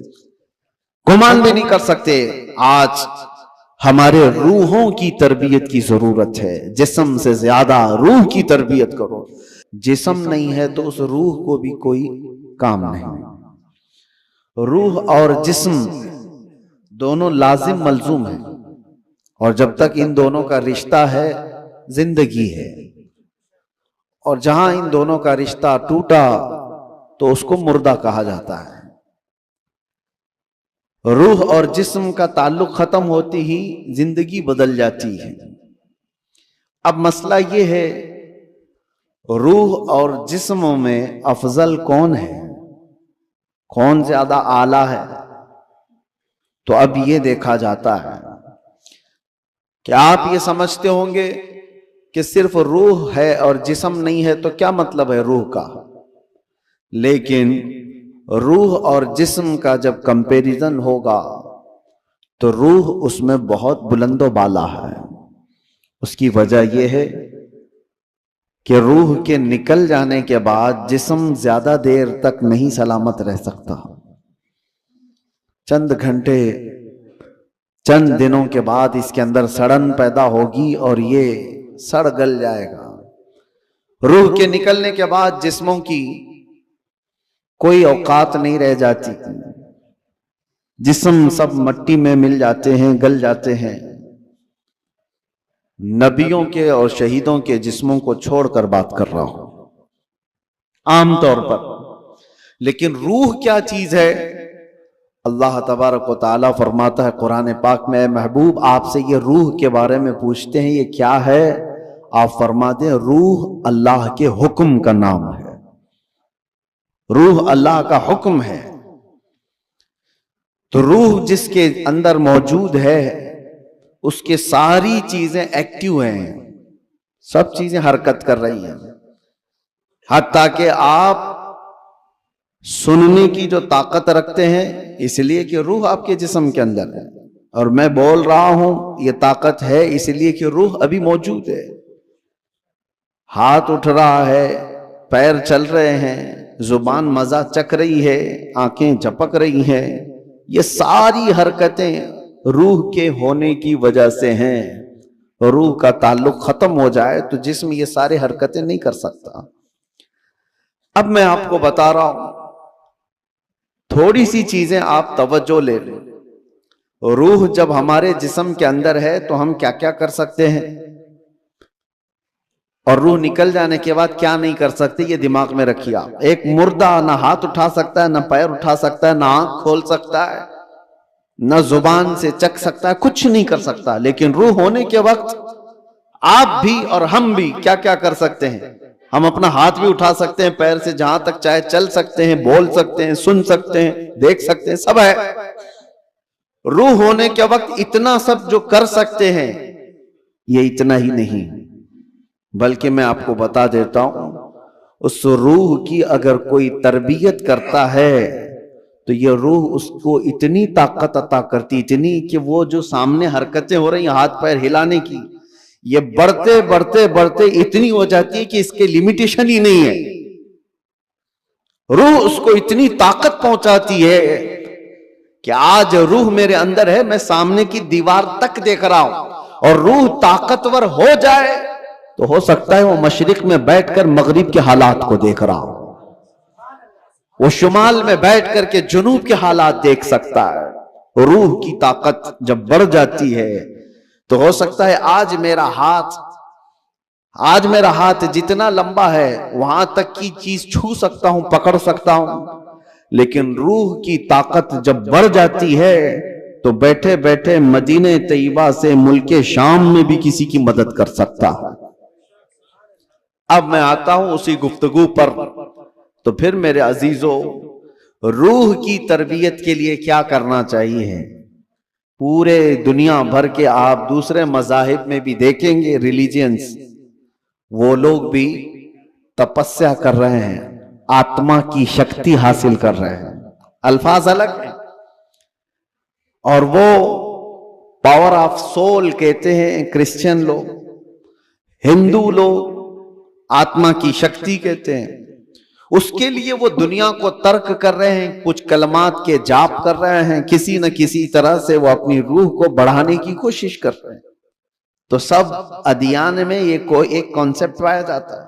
گمان بھی نہیں کر سکتے. آج ہمارے روحوں کی تربیت کی ضرورت ہے، جسم سے زیادہ روح کی تربیت کرو. جسم نہیں ہے تو اس روح کو بھی کوئی کام نہیں. روح اور جسم دونوں لازم ملزوم ہیں، اور جب تک ان دونوں کا رشتہ ہے زندگی ہے، اور جہاں ان دونوں کا رشتہ ٹوٹا تو اس کو مردہ کہا جاتا ہے. روح اور جسم کا تعلق ختم ہوتی ہی زندگی بدل جاتی ہے. اب مسئلہ یہ ہے روح اور جسم میں افضل کون ہے، کون زیادہ اعلیٰ ہے؟ تو اب یہ دیکھا جاتا ہے کہ آپ یہ سمجھتے ہوں گے کہ صرف روح ہے اور جسم نہیں ہے، تو کیا مطلب ہے روح کا؟ لیکن روح اور جسم کا جب کمپیریزن ہوگا تو روح اس میں بہت بلند و بالا ہے۔ اس کی وجہ یہ ہے کہ روح کے نکل جانے کے بعد جسم زیادہ دیر تک نہیں سلامت رہ سکتا۔ چند گھنٹے، چند دنوں کے بعد اس کے اندر سڑن پیدا ہوگی اور یہ سڑ گل جائے گا۔ روح کے نکلنے کے بعد جسموں کی کوئی اوقات نہیں رہ جاتی، جسم سب مٹی میں مل جاتے ہیں، گل جاتے ہیں۔ نبیوں کے اور شہیدوں کے جسموں کو چھوڑ کر بات کر رہا ہوں عام طور پر۔ لیکن روح کیا چیز ہے؟ اللہ تبارک و تعالیٰ فرماتا ہے قرآن پاک میں، اے محبوب آپ سے یہ روح کے بارے میں پوچھتے ہیں یہ کیا ہے؟ آپ فرما دیں روح اللہ کے حکم کا نام ہے، روح اللہ کا حکم ہے۔ تو روح جس کے اندر موجود ہے اس کے ساری چیزیں ایکٹیو ہیں، سب چیزیں حرکت کر رہی ہیں، حتیٰ کہ آپ سننے کی جو طاقت رکھتے ہیں اس لیے کہ روح آپ کے جسم کے اندر ہے، اور میں بول رہا ہوں یہ طاقت ہے اس لیے کہ روح ابھی موجود ہے۔ ہاتھ اٹھ رہا ہے، پیر چل رہے ہیں، زبان مزہ چکھ رہی ہے، آنکھیں جھپک رہی ہیں، یہ ساری حرکتیں روح کے ہونے کی وجہ سے ہیں۔ روح کا تعلق ختم ہو جائے تو جسم یہ سارے حرکتیں نہیں کر سکتا۔ اب میں آپ کو بتا رہا ہوں تھوڑی سی چیزیں آپ توجہ لے لیں۔ روح جب ہمارے جسم کے اندر ہے تو ہم کیا کیا کر سکتے ہیں، اور روح نکل جانے کے بعد کیا نہیں کر سکتے، یہ دماغ میں رکھیے آپ۔ ایک مردہ نہ ہاتھ اٹھا سکتا ہے، نہ پیر اٹھا سکتا ہے، نہ آنکھ کھول سکتا ہے، نہ زبان سے چکھ سکتا ہے، کچھ نہیں کر سکتا۔ لیکن روح ہونے کے وقت آپ بھی اور ہم بھی کیا کیا کر سکتے ہیں؟ ہم اپنا ہاتھ بھی اٹھا سکتے ہیں، پیر سے جہاں تک چاہے چل سکتے ہیں، بول سکتے ہیں، سن سکتے ہیں، دیکھ سکتے ہیں، سب ہے۔ روح ہونے کے وقت اتنا سب جو کر سکتے ہیں یہ اتنا ہی نہیں، بلکہ میں آپ کو بتا دیتا ہوں اس روح کی اگر کوئی تربیت کرتا ہے تو یہ روح اس کو اتنی طاقت عطا کرتی، اتنی کہ وہ جو سامنے حرکتیں ہو رہی ہیں ہاتھ پیر ہلانے کی، یہ بڑھتے بڑھتے بڑھتے اتنی ہو جاتی ہے کہ اس کے لیمیٹیشن ہی نہیں ہے۔ روح اس کو اتنی طاقت پہنچاتی ہے کہ آج روح میرے اندر ہے، میں سامنے کی دیوار تک دیکھ رہا ہوں، اور روح طاقتور ہو جائے تو ہو سکتا ہے وہ مشرق میں بیٹھ کر مغرب کے حالات کو دیکھ رہا ہو، وہ شمال میں بیٹھ کر کے جنوب کے حالات دیکھ سکتا ہے۔ روح کی طاقت جب بڑھ جاتی ہے تو ہو سکتا ہے آج میرا ہاتھ جتنا لمبا ہے وہاں تک کی چیز چھو سکتا ہوں، پکڑ سکتا ہوں، لیکن روح کی طاقت جب بڑھ جاتی ہے تو بیٹھے بیٹھے مدینہ طیبہ سے ملک شام میں بھی کسی کی مدد کر سکتا ہے۔ اب میں آتا ہوں اسی گفتگو پر، تو پھر میرے عزیزوں روح کی تربیت کے لیے کیا کرنا چاہیے؟ پورے دنیا بھر کے آپ دوسرے مذاہب میں بھی دیکھیں گے، ریلیجنز، وہ لوگ بھی تپسیا کر رہے ہیں، آتما کی شکتی حاصل کر رہے ہیں، الفاظ الگ ہیں، اور وہ پاور آف سول کہتے ہیں کرسچن لوگ، ہندو لوگ آتما کی شکتی کہتے ہیں۔ اس کے لیے وہ دنیا کو ترک کر رہے ہیں، کچھ کلمات کے جاپ کر رہے ہیں، کسی نہ کسی طرح سے وہ اپنی روح کو بڑھانے کی کوشش کر رہے ہیں۔ تو سب ادیان میں یہ کوئی ایک کانسیپٹ پایا جاتا ہے۔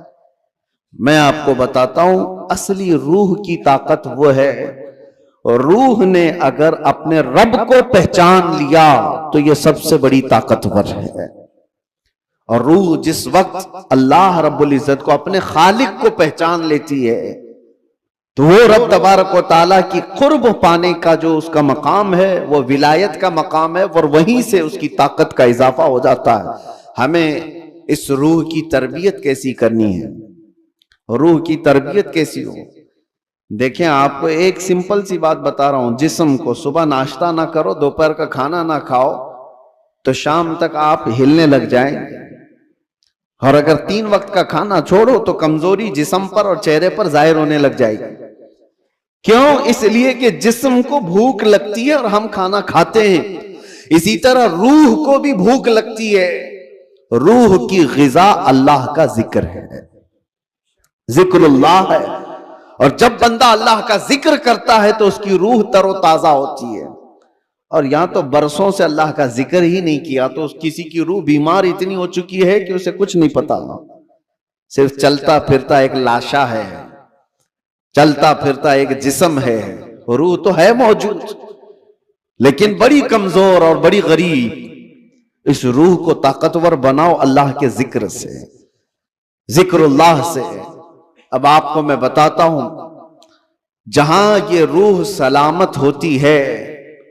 میں آپ کو بتاتا ہوں اصلی روح کی طاقت وہ ہے، روح نے اگر اپنے رب کو پہچان لیا تو یہ سب سے بڑی طاقتور ہے۔ اور روح جس وقت اللہ رب العزت کو، اپنے خالق کو پہچان لیتی ہے تو وہ رب تبارک و تعالیٰ کی قرب پانے کا جو اس کا مقام ہے وہ ولایت کا مقام ہے، اور وہیں سے اس کی طاقت کا اضافہ ہو جاتا ہے۔ ہمیں اس روح کی تربیت کیسی کرنی ہے، روح کی تربیت کیسی ہو؟ دیکھیں آپ کو ایک سمپل سی بات بتا رہا ہوں، جسم کو صبح ناشتہ نہ کرو، دوپہر کا کھانا نہ کھاؤ تو شام تک آپ ہلنے لگ جائیں، اور اگر 3 وقت کا کھانا چھوڑو تو کمزوری جسم پر اور چہرے پر ظاہر ہونے لگ جائے گی۔ کیوں؟ اس لیے کہ جسم کو بھوک لگتی ہے اور ہم کھانا کھاتے ہیں، اسی طرح روح کو بھی بھوک لگتی ہے۔ روح کی غذا اللہ کا ذکر ہے، ذکر اللہ ہے، اور جب بندہ اللہ کا ذکر کرتا ہے تو اس کی روح تر و تازہ ہوتی ہے۔ اور یہاں تو برسوں سے اللہ کا ذکر ہی نہیں کیا تو کسی کی روح بیمار اتنی ہو چکی ہے کہ اسے کچھ نہیں پتا، صرف چلتا پھرتا ایک لاشا ہے، چلتا پھرتا ایک جسم ہے، روح تو ہے موجود لیکن بڑی کمزور اور بڑی غریب۔ اس روح کو طاقتور بناؤ اللہ کے ذکر سے، ذکر اللہ سے۔ اب آپ کو میں بتاتا ہوں، جہاں یہ روح سلامت ہوتی ہے،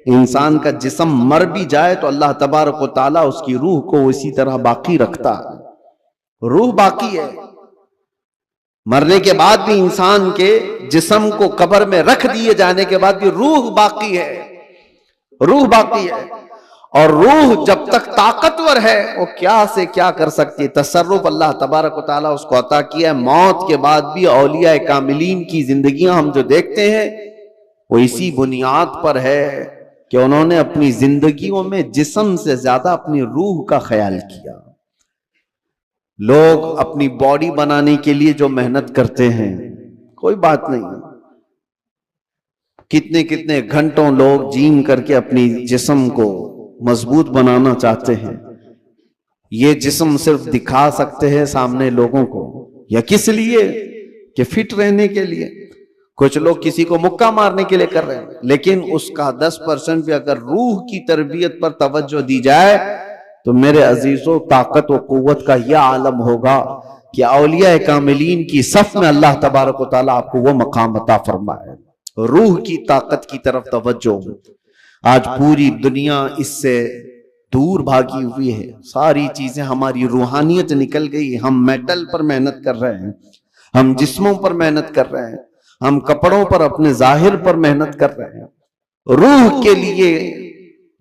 انسان کا جسم مر بھی جائے تو اللہ تبارک و تعالیٰ اس کی روح کو اسی طرح باقی رکھتا ہے، روح باقی ہے۔ مرنے کے بعد بھی انسان کے جسم کو قبر میں رکھ دیے جانے کے بعد بھی روح باقی ہے، روح باقی ہے۔ اور روح جب تک طاقتور ہے وہ کیا سے کیا کر سکتی ہے، تصرف اللہ تبارک و تعالیٰ اس کو عطا کیا ہے۔ موت کے بعد بھی اولیاء کاملین کی زندگیاں ہم جو دیکھتے ہیں وہ اسی بنیاد پر ہے کہ انہوں نے اپنی زندگیوں میں جسم سے زیادہ اپنی روح کا خیال کیا۔ لوگ اپنی باڈی بنانے کے لیے جو محنت کرتے ہیں کوئی بات نہیں، کتنے کتنے گھنٹوں لوگ جیم کر کے اپنی جسم کو مضبوط بنانا چاہتے ہیں، یہ جسم صرف دکھا سکتے ہیں سامنے لوگوں کو، یا کس لیے کہ فٹ رہنے کے لیے۔ کچھ لوگ کسی کو مکہ مارنے کے لیے کر رہے ہیں، لیکن اس کا 10% بھی اگر روح کی تربیت پر توجہ دی جائے تو میرے عزیزوں طاقت و قوت کا یہ عالم ہوگا کہ اولیاء کاملین کی صف میں اللہ تبارک و تعالیٰ آپ کو وہ مقام عطا فرمائے۔ روح کی طاقت کی طرف توجہ۔ آج پوری دنیا اس سے دور بھاگی ہوئی ہے، ساری چیزیں ہماری روحانیت نکل گئی، ہم میٹل پر محنت کر رہے ہیں، ہم جسموں پر محنت کر رہے ہیں، ہم کپڑوں پر اپنے ظاہر پر محنت کر رہے ہیں۔ روح کے لیے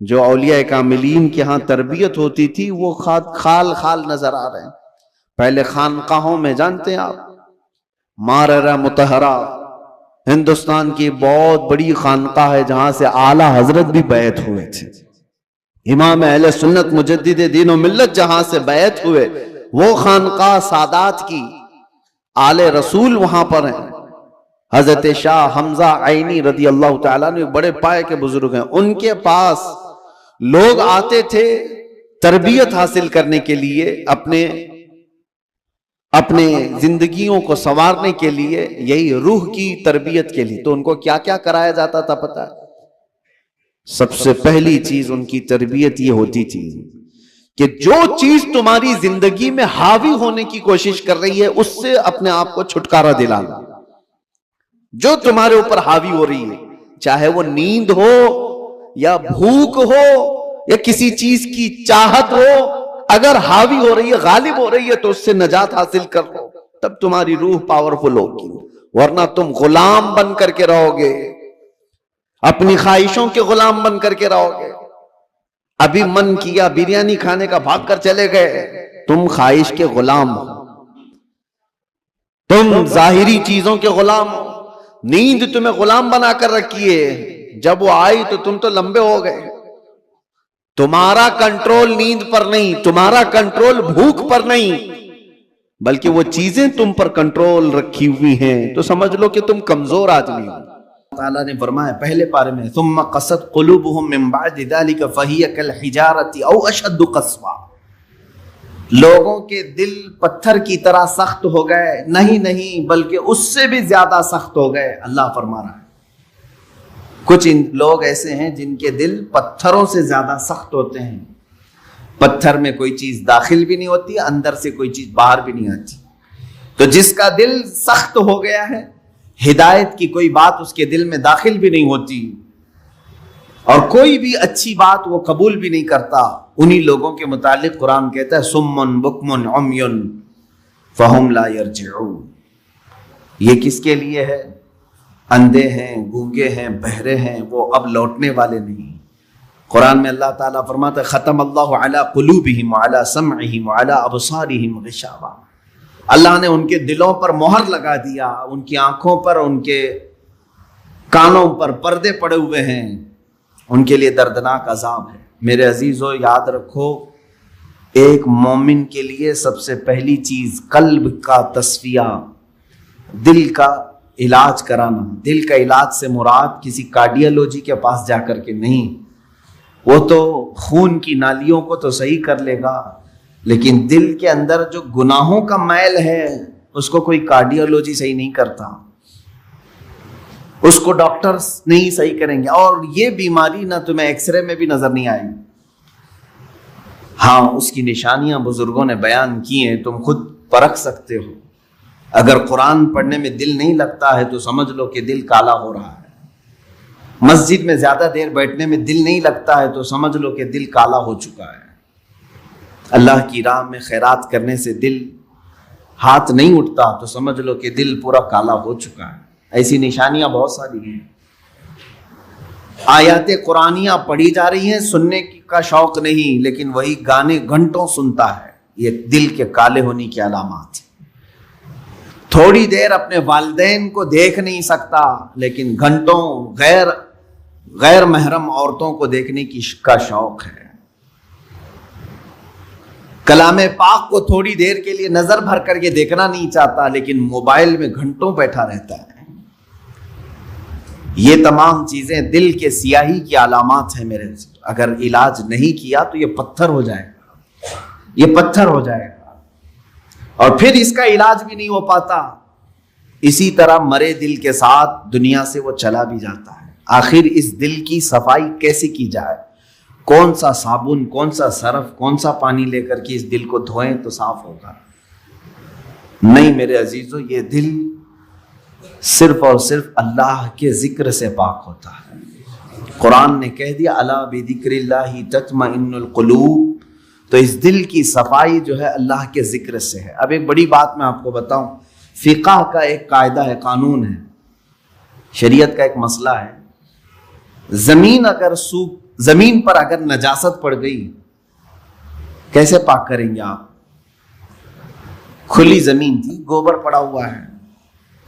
جو اولیاء کاملین کے ہاں تربیت ہوتی تھی وہ خال خال نظر آ رہے ہیں۔ پہلے خانقاہوں میں جانتے ہیں آپ، ماررہ مطہرہ ہندوستان کی بہت بڑی خانقاہ ہے جہاں سے اعلیٰ حضرت بھی بیعت ہوئے تھے، امام اہل سنت مجدد دین و ملت جہاں سے بیعت ہوئے، وہ خانقاہ سادات کی آل رسول وہاں پر ہیں۔ حضرت شاہ حمزہ عینی رضی اللہ تعالیٰ نے بڑے پائے کے بزرگ ہیں، ان کے پاس لوگ آتے تھے تربیت حاصل کرنے کے لیے، اپنے زندگیوں کو سنوارنے کے لیے، یہی روح کی تربیت کے لیے۔ تو ان کو کیا کیا کرایا جاتا تھا پتہ ہے؟ سب سے پہلی چیز ان کی تربیت یہ ہوتی تھی کہ جو چیز تمہاری زندگی میں حاوی ہونے کی کوشش کر رہی ہے اس سے اپنے آپ کو چھٹکارا دلانا۔ جو تمہارے اوپر حاوی ہو رہی ہے، چاہے وہ نیند ہو یا بھوک ہو یا کسی چیز کی چاہت ہو، اگر حاوی ہو رہی ہے، غالب ہو رہی ہے تو اس سے نجات حاصل کر لو، تب تمہاری روح پاورفل ہوگی، ورنہ تم غلام بن کر کے رہو گے، اپنی خواہشوں کے غلام بن کر کے رہو گے۔ ابھی من کیا بریانی کھانے کا، بھاگ کر چلے گئے، تم خواہش کے غلام ہو، تم ظاہری چیزوں کے غلام ہو۔ نیند تمہیں غلام بنا کر رکھی ہے، جب وہ آئی تو تم تو لمبے ہو گئے۔ تمہارا کنٹرول نیند پر نہیں، تمہارا کنٹرول بھوک پر نہیں، بلکہ وہ چیزیں تم پر کنٹرول رکھی ہوئی ہیں، تو سمجھ لو کہ تم کمزور آدمی ہو۔ تعالیٰ نے فرمایا پہلے پارے میں، ثم قست قلوبهم من بعد ذلك فهي كالحجارة او اشد قسوا، لوگوں کے دل پتھر کی طرح سخت ہو گئے، نہیں بلکہ اس سے بھی زیادہ سخت ہو گئے۔ اللہ فرما رہا ہے کچھ لوگ ایسے ہیں جن کے دل پتھروں سے زیادہ سخت ہوتے ہیں، پتھر میں کوئی چیز داخل بھی نہیں ہوتی، اندر سے کوئی چیز باہر بھی نہیں آتی۔ تو جس کا دل سخت ہو گیا ہے، ہدایت کی کوئی بات اس کے دل میں داخل بھی نہیں ہوتی اور کوئی بھی اچھی بات وہ قبول بھی نہیں کرتا، انہی لوگوں کے متعلق قرآن کہتا ہے سم بکم عمی فہم لا یرجعون۔ یہ کس کے لیے ہے؟ اندھے ہیں، گونگے ہیں، بہرے ہیں، وہ اب لوٹنے والے نہیں۔ قرآن میں اللہ تعالیٰ فرماتا ہے ختم اللہ علی قلوبہم وعلی سمعہم وعلی ابصارہم غشاوہ، اللہ نے ان کے دلوں پر مہر لگا دیا، ان کی آنکھوں پر، ان کے کانوں پر پردے پڑے ہوئے ہیں، ان کے لیے دردناک عذاب ہے۔ میرے عزیزو یاد رکھو، ایک مومن کے لیے سب سے پہلی چیز قلب کا تصفیہ، دل کا علاج کرانا۔ دل کا علاج سے مراد کسی کارڈیالوجی کے پاس جا کر کے نہیں، وہ تو خون کی نالیوں کو تو صحیح کر لے گا، لیکن دل کے اندر جو گناہوں کا میل ہے اس کو کوئی کارڈیالوجی صحیح نہیں کرتا، اس کو ڈاکٹرز نہیں صحیح کریں گے۔ اور یہ بیماری نہ تمہیں ایکس رے میں بھی نظر نہیں آئے گی، ہاں اس کی نشانیاں بزرگوں نے بیان کی ہیں، تم خود پرکھ سکتے ہو۔ اگر قرآن پڑھنے میں دل نہیں لگتا ہے تو سمجھ لو کہ دل کالا ہو رہا ہے۔ مسجد میں زیادہ دیر بیٹھنے میں دل نہیں لگتا ہے تو سمجھ لو کہ دل کالا ہو چکا ہے۔ اللہ کی راہ میں خیرات کرنے سے دل ہاتھ نہیں اٹھتا تو سمجھ لو کہ دل پورا کالا ہو چکا ہے۔ ایسی نشانیاں بہت ساری ہیں۔ آیات قرآنیاں پڑھی جا رہی ہیں، سننے کا شوق نہیں، لیکن وہی گانے گھنٹوں سنتا ہے، یہ دل کے کالے ہونے کی علامات ہیں۔ تھوڑی دیر اپنے والدین کو دیکھ نہیں سکتا، لیکن گھنٹوں غیر محرم عورتوں کو دیکھنے کا شوق ہے۔ کلام پاک کو تھوڑی دیر کے لیے نظر بھر کر کے دیکھنا نہیں چاہتا، لیکن موبائل میں گھنٹوں بیٹھا رہتا ہے۔ یہ تمام چیزیں دل کے سیاہی کی علامات ہیں میرے۔ اگر علاج نہیں کیا تو یہ پتھر ہو جائے گا، یہ پتھر ہو جائے گا، اور پھر اس کا علاج بھی نہیں ہو پاتا۔ اسی طرح مرے دل کے ساتھ دنیا سے وہ چلا بھی جاتا ہے۔ آخر اس دل کی صفائی کیسے کی جائے؟ کون سا صابن، کون سا سرف، کون سا پانی لے کر کے اس دل کو دھوئیں تو صاف ہوگا؟ نہیں میرے عزیزو، یہ دل صرف اور صرف اللہ کے ذکر سے پاک ہوتا ہے۔ قرآن نے کہہ دیا الا بذکر اللہ تطمئن القلوب، تو اس دل کی صفائی جو ہے اللہ کے ذکر سے ہے۔ اب ایک بڑی بات میں آپ کو بتاؤں، فقہ کا ایک قاعدہ ہے، قانون ہے، شریعت کا ایک مسئلہ ہے۔ زمین پر اگر نجاست پڑ گئی کیسے پاک کریں گے آپ؟ کھلی زمین تھی، گوبر پڑا ہوا ہے،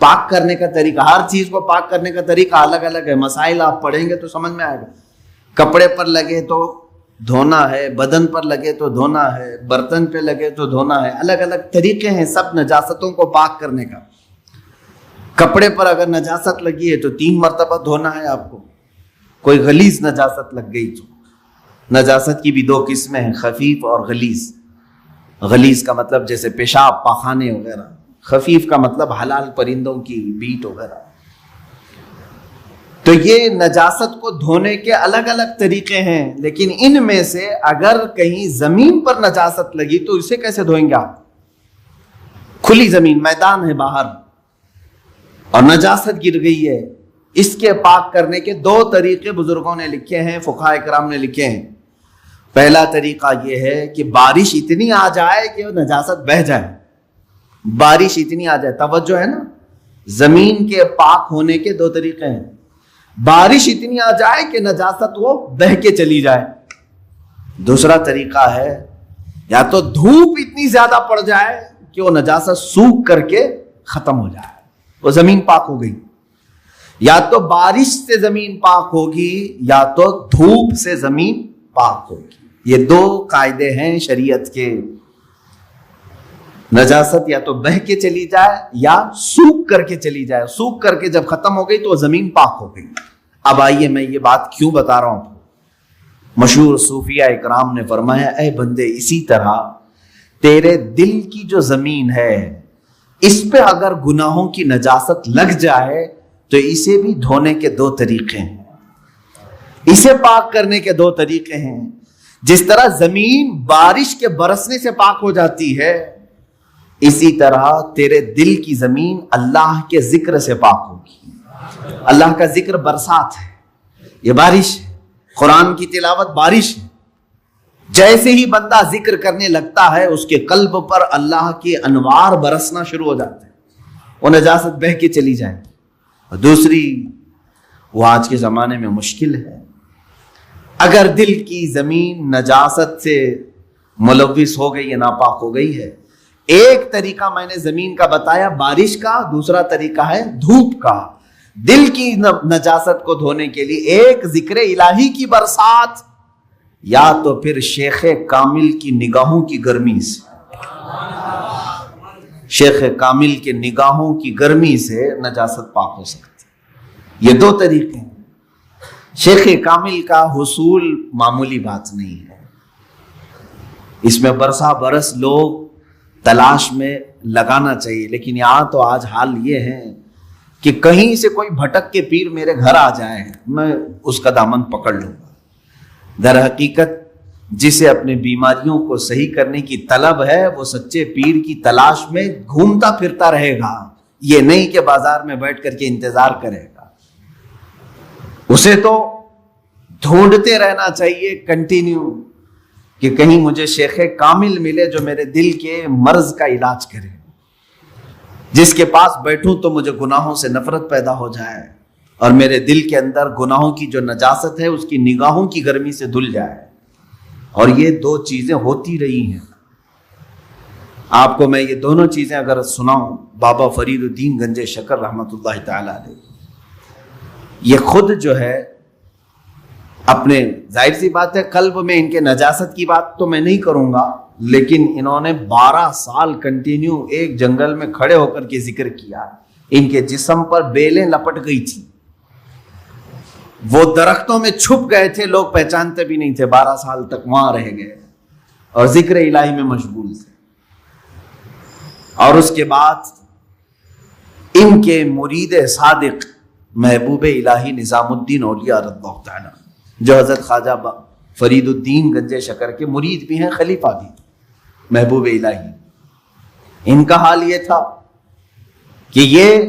پاک کرنے کا طریقہ، ہر چیز کو پاک کرنے کا طریقہ الگ الگ ہے۔ مسائل آپ پڑھیں گے تو سمجھ میں آئے گا۔ کپڑے پر لگے تو دھونا ہے، بدن پر لگے تو دھونا ہے، برتن پہ لگے تو دھونا ہے، الگ الگ طریقے ہیں سب نجاستوں کو پاک کرنے کا۔ کپڑے پر اگر نجاست لگی ہے تو 3 مرتبہ دھونا ہے آپ کو۔ کوئی غلیظ نجاست لگ گئی تو، نجاست کی بھی 2 قسمیں ہیں، خفیف اور غلیظ۔ غلیظ کا مطلب جیسے پیشاب، پاخانے وغیرہ، خفیف کا مطلب حلال پرندوں کی بیٹ وغیرہ۔ تو یہ نجاست کو دھونے کے الگ الگ طریقے ہیں، لیکن ان میں سے اگر کہیں زمین پر نجاست لگی تو اسے کیسے دھوئیں گے آپ؟ کھلی زمین، میدان ہے باہر، اور نجاست گر گئی ہے، اس کے پاک کرنے کے 2 طریقے بزرگوں نے لکھے ہیں، فقہاء کرام نے لکھے ہیں۔ پہلا طریقہ یہ ہے کہ بارش اتنی آ جائے کہ وہ نجاست بہہ جائے، بارش اتنی آ جائے، توجہ ہے نا، زمین کے پاک ہونے کے 2 طریقے ہیں۔ بارش اتنی آ جائے کہ نجاست وہ بہہ کے چلی جائے۔ دوسرا طریقہ ہے یا تو دھوپ اتنی زیادہ پڑ جائے کہ وہ نجاست سوکھ کر کے ختم ہو جائے، وہ زمین پاک ہو گئی۔ یا تو بارش سے زمین پاک ہوگی یا تو دھوپ سے زمین پاک ہوگی۔ یہ 2 قاعدے ہیں شریعت کے۔ نجاست یا تو بہہ کے چلی جائے یا سوکھ کر کے چلی جائے، سوکھ کر کے جب ختم ہو گئی تو وہ زمین پاک ہو گئی۔ اب آئیے میں یہ بات کیوں بتا رہا ہوں۔ مشہور صوفیہ اکرام نے فرمایا، اے بندے اسی طرح تیرے دل کی جو زمین ہے اس پہ اگر گناہوں کی نجاست لگ جائے تو اسے بھی دھونے کے 2 طریقے ہیں، اسے پاک کرنے کے 2 طریقے ہیں۔ جس طرح زمین بارش کے برسنے سے پاک ہو جاتی ہے، اسی طرح تیرے دل کی زمین اللہ کے ذکر سے پاک ہوگی۔ اللہ کا ذکر برسات ہے، یہ بارش ہے، قرآن کی تلاوت بارش ہے۔ جیسے ہی بندہ ذکر کرنے لگتا ہے اس کے قلب پر اللہ کے انوار برسنا شروع ہو جاتے ہیں، وہ نجاست بہہ کے چلی جائے۔ اور دوسری، وہ آج کے زمانے میں مشکل ہے، اگر دل کی زمین نجاست سے ملوث ہو گئی ہے، ناپاک ہو گئی ہے۔ ایک طریقہ میں نے زمین کا بتایا بارش کا، دوسرا طریقہ ہے دھوپ کا۔ دل کی نجاست کو دھونے کے لیے ایک ذکر الہی کی برسات، یا تو پھر شیخ کامل کی نگاہوں کی گرمی سے، شیخ کامل کے نگاہوں کی گرمی سے نجاست پاک ہو سکتی۔ یہ دو طریقے ہیں۔ شیخ کامل کا حصول معمولی بات نہیں ہے، اس میں برسا برس لوگ تلاش میں لگانا چاہیے، لیکن یہاں تو آج حال یہ ہے کہ کہیں سے کوئی بھٹک کے پیر میرے گھر آ جائے میں اس کا دامن پکڑ لوں گا۔ در حقیقت جسے اپنے بیماریوں کو صحیح کرنے کی طلب ہے وہ سچے پیر کی تلاش میں گھومتا پھرتا رہے گا، یہ نہیں کہ بازار میں بیٹھ کر کے انتظار کرے گا۔ اسے تو ڈھونڈتے رہنا چاہیے کنٹینیو کہ کہیں مجھے شیخ کامل ملے جو میرے دل کے مرض کا علاج کرے، جس کے پاس بیٹھوں تو مجھے گناہوں سے نفرت پیدا ہو جائے اور میرے دل کے اندر گناہوں کی جو نجاست ہے اس کی نگاہوں کی گرمی سے دھل جائے۔ اور یہ دو چیزیں ہوتی رہی ہیں۔ آپ کو میں یہ دونوں چیزیں اگر سناؤں، بابا فرید الدین گنج شکر رحمۃ اللہ تعالی علیہ یہ خود جو ہے اپنے، ظاہر سی بات ہے قلب میں ان کے نجاست کی بات تو میں نہیں کروں گا، لیکن انہوں نے 12 سال کنٹینیو ایک جنگل میں کھڑے ہو کر کے ذکر کیا۔ ان کے جسم پر بیلیں لپٹ گئی تھی، وہ درختوں میں چھپ گئے تھے، لوگ پہچانتے بھی نہیں تھے، 12 سال تک وہاں رہ گئے اور ذکر الہی میں مشغول تھے۔ اور اس کے بعد ان کے مرید صادق محبوب الہی نظام الدین اولیاء رضی اللہ تعالی جو حضرت خواجہ فرید الدین گنج شکر کے مرید بھی ہیں، خلیفہ بھی، محبوب الہی، ان کا حال یہ تھا کہ یہ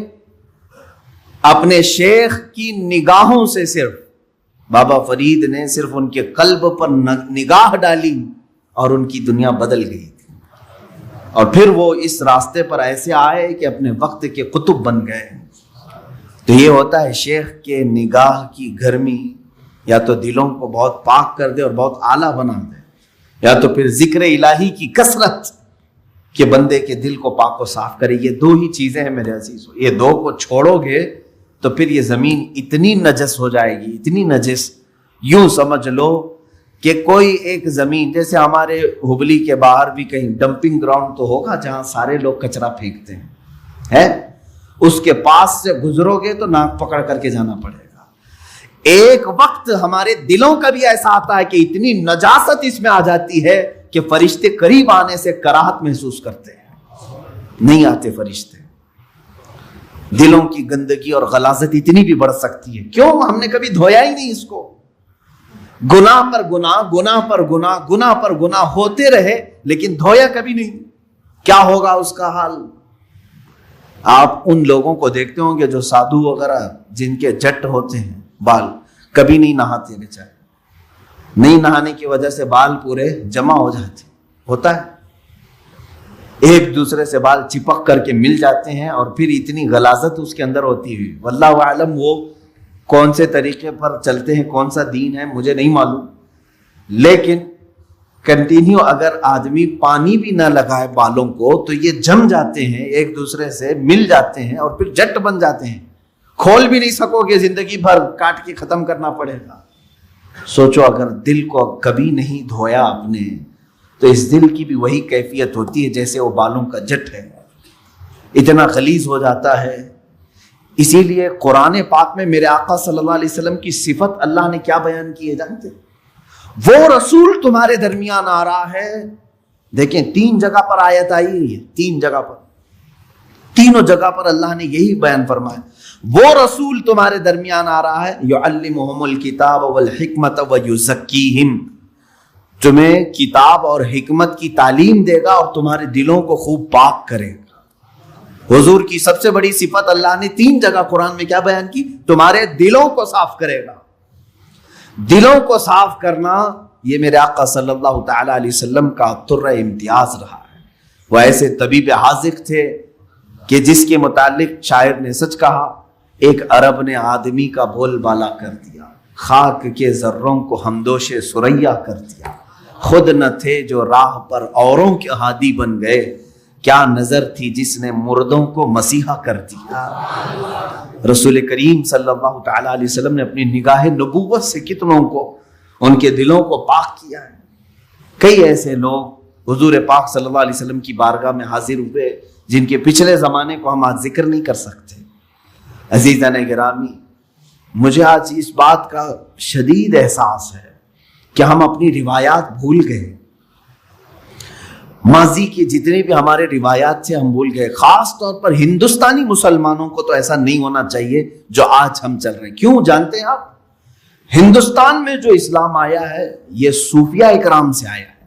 اپنے شیخ کی نگاہوں سے، صرف بابا فرید نے صرف ان کے قلب پر نگاہ ڈالی اور ان کی دنیا بدل گئی تھی، اور پھر وہ اس راستے پر ایسے آئے کہ اپنے وقت کے قطب بن گئے۔ تو یہ ہوتا ہے شیخ کے نگاہ کی گرمی یا تو دلوں کو بہت پاک کر دے اور بہت اعلیٰ بنا دے، یا تو پھر ذکر الہی کی کثرت کہ بندے کے دل کو پاک و صاف کرے۔ یہ دو ہی چیزیں ہیں میرے عزیزو، یہ دو کو چھوڑو گے تو پھر یہ زمین اتنی نجس ہو جائے گی، اتنی نجس، یوں سمجھ لو کہ کوئی ایک زمین، جیسے ہمارے ہبلی کے باہر بھی کہیں ڈمپنگ گراؤنڈ تو ہوگا جہاں سارے لوگ کچرا پھینکتے ہیں، ہے، اس کے پاس سے گزرو گے تو ناک پکڑ کر کے جانا پڑے گا۔ ایک وقت ہمارے دلوں کا بھی ایسا آتا ہے کہ اتنی نجاست اس میں آ جاتی ہے کہ فرشتے قریب آنے سے کراہت محسوس کرتے ہیں، نہیں آتے فرشتے۔ دلوں کی گندگی اور غلاظت اتنی بھی بڑھ سکتی ہے، کیوں؟ ہم نے کبھی دھویا ہی نہیں اس کو، گناہ پر گناہ، گناہ پر گناہ، گناہ پر گناہ ہوتے رہے لیکن دھویا کبھی نہیں، کیا ہوگا اس کا حال؟ آپ ان لوگوں کو دیکھتے ہوں گے جو سادھو وغیرہ جن کے جٹ ہوتے ہیں بال، کبھی نہیں نہاتے بیچارے، نہیں نہانے کی وجہ سے بال پورے جمع ہو جاتے، ہوتا ہے، ایک دوسرے سے بال چپک کر کے مل جاتے ہیں اور پھر اتنی غلاظت اس کے اندر ہوتی ہوئی، واللہ اعلم وہ کون سے طریقے پر چلتے ہیں، کون سا دین ہے مجھے نہیں معلوم، لیکن کنٹینیو اگر آدمی پانی بھی نہ لگائے بالوں کو تو یہ جم جاتے ہیں، ایک دوسرے سے مل جاتے ہیں اور پھر جٹ بن جاتے ہیں، کھول بھی نہیں سکو گے، زندگی بھر کاٹ کے ختم کرنا پڑے گا۔ سوچو اگر دل کو کبھی نہیں دھویا آپ نے تو اس دل کی بھی وہی کیفیت ہوتی ہے جیسے وہ بالوں کا جٹ ہے، اتنا غلیظ ہو جاتا ہے۔ اسی لیے قرآن پاک میں میرے آقا صلی اللہ علیہ وسلم کی صفت اللہ نے کیا بیان کی ہے جانتے؟ وہ رسول تمہارے درمیان آ رہا ہے، دیکھیں 3 جگہ پر آیت آئی ہے، 3 جگہ پر، تینوں جگہ پر اللہ نے یہی بیان فرمایا، وہ رسول تمہارے درمیان آ رہا ہے، یعلمہم الکتاب والحکمت ویزکیہم، تمہیں کتاب اور حکمت کی تعلیم دے گا اور تمہارے دلوں کو خوب پاک کرے گا۔ حضور کی سب سے بڑی صفت اللہ نے 3 جگہ قرآن میں کیا بیان کی؟ تمہارے دلوں کو صاف کرے گا۔ دلوں کو صاف کرنا یہ میرے آقا صلی اللہ تعالی علیہ وسلم کا طرہ امتیاز رہا ہے۔ وہ ایسے طبیب حاذق تھے کہ جس کے متعلق شاعر نے سچ کہا، ایک عرب نے آدمی کا بول بالا کر دیا، خاک کے ذروں کو ہمدوش ثریا کر دیا، خود نہ تھے جو راہ پر اوروں کے ہادی بن گئے، کیا نظر تھی جس نے مردوں کو مسیحا کر دیا. رسول کریم صلی اللہ تعالی علیہ وسلم نے اپنی نگاہ نبوت سے کتنوں کو ان کے دلوں کو پاک کیا ہے. کئی ایسے لوگ حضور پاک صلی اللہ علیہ وسلم کی بارگاہ میں حاضر ہوئے جن کے پچھلے زمانے کو ہم آج ذکر نہیں کر سکتے. عزیزان گرامی، مجھے آج اس بات کا شدید احساس ہے کہ ہم اپنی روایات بھول گئے. ماضی کی جتنی بھی ہمارے روایات سے ہم بھول گئے. خاص طور پر ہندوستانی مسلمانوں کو تو ایسا نہیں ہونا چاہیے جو آج ہم چل رہے ہیں. کیوں جانتے ہیں آپ؟ ہندوستان میں جو اسلام آیا ہے یہ صوفیہ اکرام سے آیا ہے.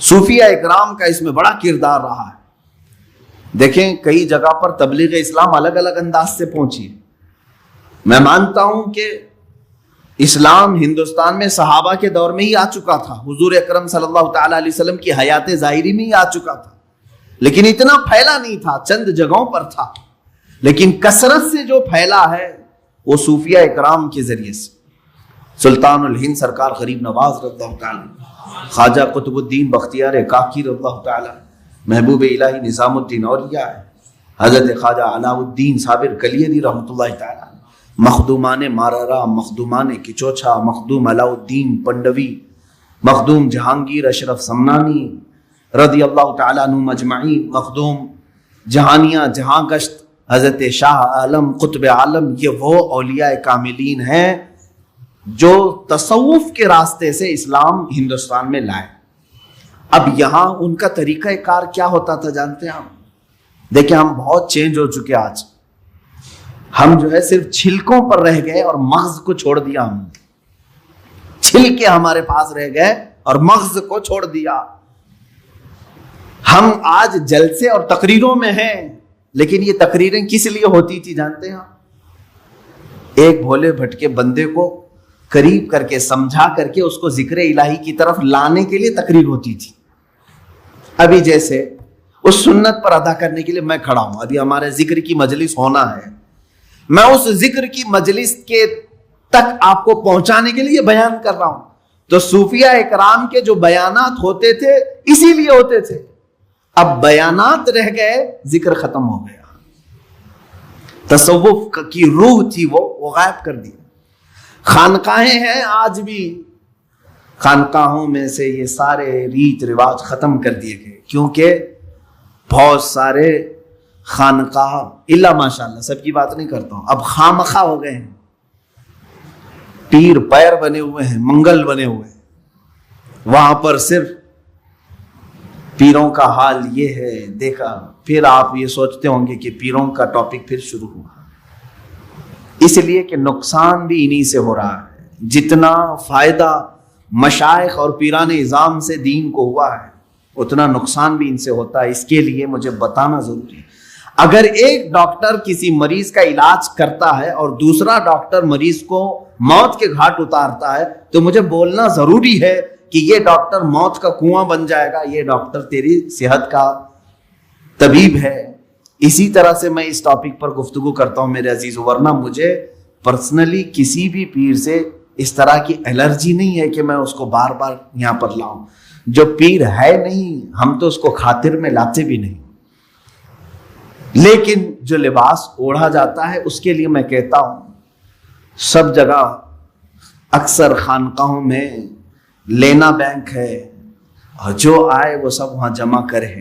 صوفیہ اکرام کا اس میں بڑا کردار رہا ہے. دیکھیں کئی جگہ پر تبلیغ اسلام الگ الگ انداز سے پہنچی ہے. میں مانتا ہوں کہ اسلام ہندوستان میں صحابہ کے دور میں ہی آ چکا تھا. حضور اکرم صلی اللہ تعالی علیہ وسلم کی حیات ظاہری میں ہی آ چکا تھا، لیکن اتنا پھیلا نہیں تھا، چند جگہوں پر تھا. لیکن کثرت سے جو پھیلا ہے وہ صوفیہ اکرام کے ذریعے سے. سلطان الہند سرکار غریب نواز رضی اللہ تعالی، خواجہ قطب الدین بختیار کاکی رضی اللہ تعالی، محبوب الہی نظام الدین اولیاء، حضرت خواجہ علاء الدین صابر کلیری رحمۃ اللہ تعالی، مخدومان مارارا، مخدومان کچوچا، مخدوم علاء الدین پنڈوی، مخدوم جہانگیر اشرف سمنانی رضی اللہ تعالیٰ عنہم اجمعین، مخدوم جہانیہ جہاں گشت حضرت شاہ عالم قطب عالم، یہ وہ اولیاء کاملین ہیں جو تصوف کے راستے سے اسلام ہندوستان میں لائے. اب یہاں ان کا طریقہ کار کیا ہوتا تھا جانتے ہیں آپ؟ دیکھیں ہم بہت چینج ہو چکے. آج ہم جو ہے صرف چھلکوں پر رہ گئے اور مغز کو چھوڑ دیا. ہم چھلکے ہمارے پاس رہ گئے اور مغز کو چھوڑ دیا. ہم آج جلسے اور تقریروں میں ہیں، لیکن یہ تقریریں کس لیے ہوتی تھی جانتے ہیں؟ ایک بھولے بھٹکے بندے کو قریب کر کے سمجھا کر کے اس کو ذکر الہی کی طرف لانے کے لیے تقریر ہوتی تھی. ابھی جیسے اس سنت پر ادا کرنے کے لیے میں کھڑا ہوں، ابھی ہمارے ذکر کی مجلس ہونا ہے، میں اس ذکر کی مجلس کے تک آپ کو پہنچانے کے لیے بیان کر رہا ہوں. تو صوفیہ اکرام کے جو بیانات ہوتے تھے اسی لیے ہوتے تھے. اب بیانات رہ گئے، ذکر ختم ہو گیا. تصوف کی روح تھی وہ غائب کر دی. خانقاہیں ہیں آج بھی، خانقاہوں میں سے یہ سارے ریت رواج ختم کر دیے گئے، کیونکہ بہت سارے خانقاہ الا ماشاءاللہ، سب کی بات نہیں کرتا ہوں، اب خامخواہ ہو گئے ہیں. پیر پیر بنے ہوئے ہیں، منگل بنے ہوئے ہیں. وہاں پر صرف پیروں کا حال یہ ہے. دیکھا پھر آپ یہ سوچتے ہوں گے کہ پیروں کا ٹاپک پھر شروع ہوا، اس لیے کہ نقصان بھی انہی سے ہو رہا ہے. جتنا فائدہ مشائخ اور پیران اعظام سے دین کو ہوا ہے اتنا نقصان بھی ان سے ہوتا ہے. اس کے لیے مجھے بتانا ضروری ہے. اگر ایک ڈاکٹر کسی مریض کا علاج کرتا ہے اور دوسرا ڈاکٹر مریض کو موت کے گھاٹ اتارتا ہے تو مجھے بولنا ضروری ہے کہ یہ ڈاکٹر موت کا کنواں بن جائے گا، یہ ڈاکٹر تیری صحت کا طبیب ہے. اسی طرح سے میں اس ٹاپک پر گفتگو کرتا ہوں میرے عزیز، ورنہ مجھے پرسنلی کسی بھی پیر سے اس طرح کی الرجی نہیں ہے کہ میں اس کو بار بار یہاں پر لاؤں. جو پیر ہے نہیں ہم تو اس کو خاطر میں لاتے بھی نہیں. لیکن جو لباس اوڑھا جاتا ہے اس کے لیے میں کہتا ہوں سب جگہ اکثر خانقاہوں میں لینا بینک ہے اور جو آئے وہ سب وہاں جمع کرے،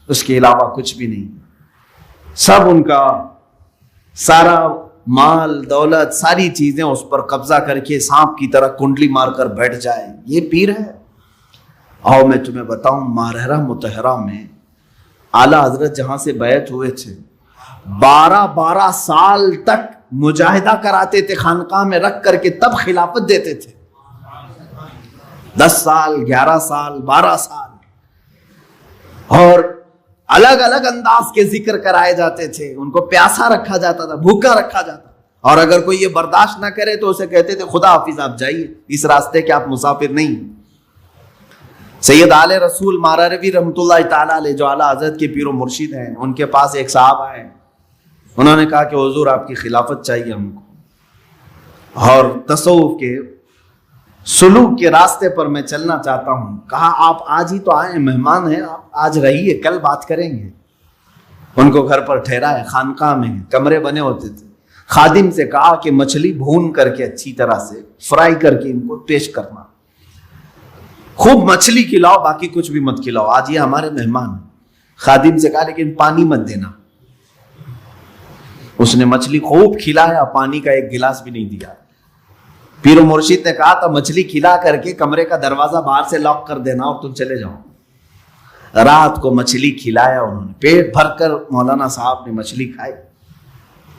اس کے علاوہ کچھ بھی نہیں. سب ان کا سارا مال دولت ساری چیزیں اس پر قبضہ کر کے سانپ کی طرح کنڈلی مار کر بیٹھ جائے، یہ پیر ہے. اور میں تمہیں بتاؤں مارہرہ متحرہ میں اعلیٰ حضرت جہاں سے بیعت ہوئے تھے 12 سال تک مجاہدہ کراتے تھے خانقاہ میں رکھ کر کے، تب خلافت دیتے تھے. 10 سال 11 سال 12 سال اور الگ الگ انداز کے ذکر کرائے جاتے تھے. ان کو پیاسا رکھا جاتا تھا، بھوکا رکھا جاتا، اور اگر کوئی یہ برداشت نہ کرے تو اسے کہتے تھے خدا حافظ آپ جائیے، اس راستے کے آپ مسافر نہیں. سید آل رسول ماراروی رحمۃ اللہ تعالیٰ علیہ جو اعلیٰ حضرت کے پیر و مرشد ہیں، ان کے پاس ایک صاحب آئے، انہوں نے کہا کہ حضور آپ کی خلافت چاہیے ہم کو. اور تصوف کے سلوک کے راستے پر میں چلنا چاہتا ہوں. کہا آپ آج ہی تو آئے، مہمان ہیں، آپ آج رہیے، کل بات کریں گے. ان کو گھر پر ٹھہرایا، خانقاہ میں کمرے بنے ہوتے تھے. خادم سے کہا کہ مچھلی بھون کر کے اچھی طرح سے فرائی کر کے ان کو پیش کرنا، خوب مچھلی کھلاؤ، باقی کچھ بھی مت کھلاؤ، آج یہ ہمارے مہمان ہیں. خادم سے کہا لیکن پانی مت دینا. اس نے مچھلی خوب کھلایا، پانی کا ایک گلاس بھی نہیں دیا. پیر و مرشد نے کہا تھا مچھلی کھلا کر کے کمرے کا دروازہ باہر سے لاک کر دینا اور تم چلے جاؤ. رات کو مچھلی کھلایا انہوں نے، پیٹ بھر کر مولانا صاحب نے مچھلی کھائی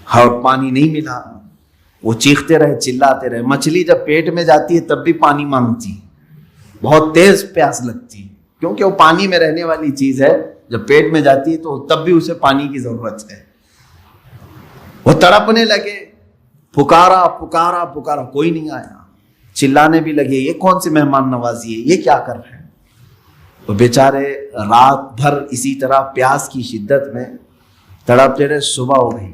اور پانی نہیں ملا. وہ چیختے رہے، چلاتے رہے. مچھلی جب پیٹ میں جاتی ہے تب بھی پانی مانگتی ہے، بہت تیز پیاس لگتی ہے، کیونکہ وہ پانی میں رہنے والی چیز ہے. جب پیٹ میں جاتی ہے تو تب بھی اسے پانی کی ضرورت ہے. وہ تڑپنے لگے، پکارا پکارا پکارا، کوئی نہیں آیا. چلانے بھی لگے، یہ کون سی مہمان نوازی ہے، یہ کیا کر رہے ہیں. وہ بیچارے رات بھر اسی طرح پیاس کی شدت میں تڑپتے رہے. صبح ہو گئی،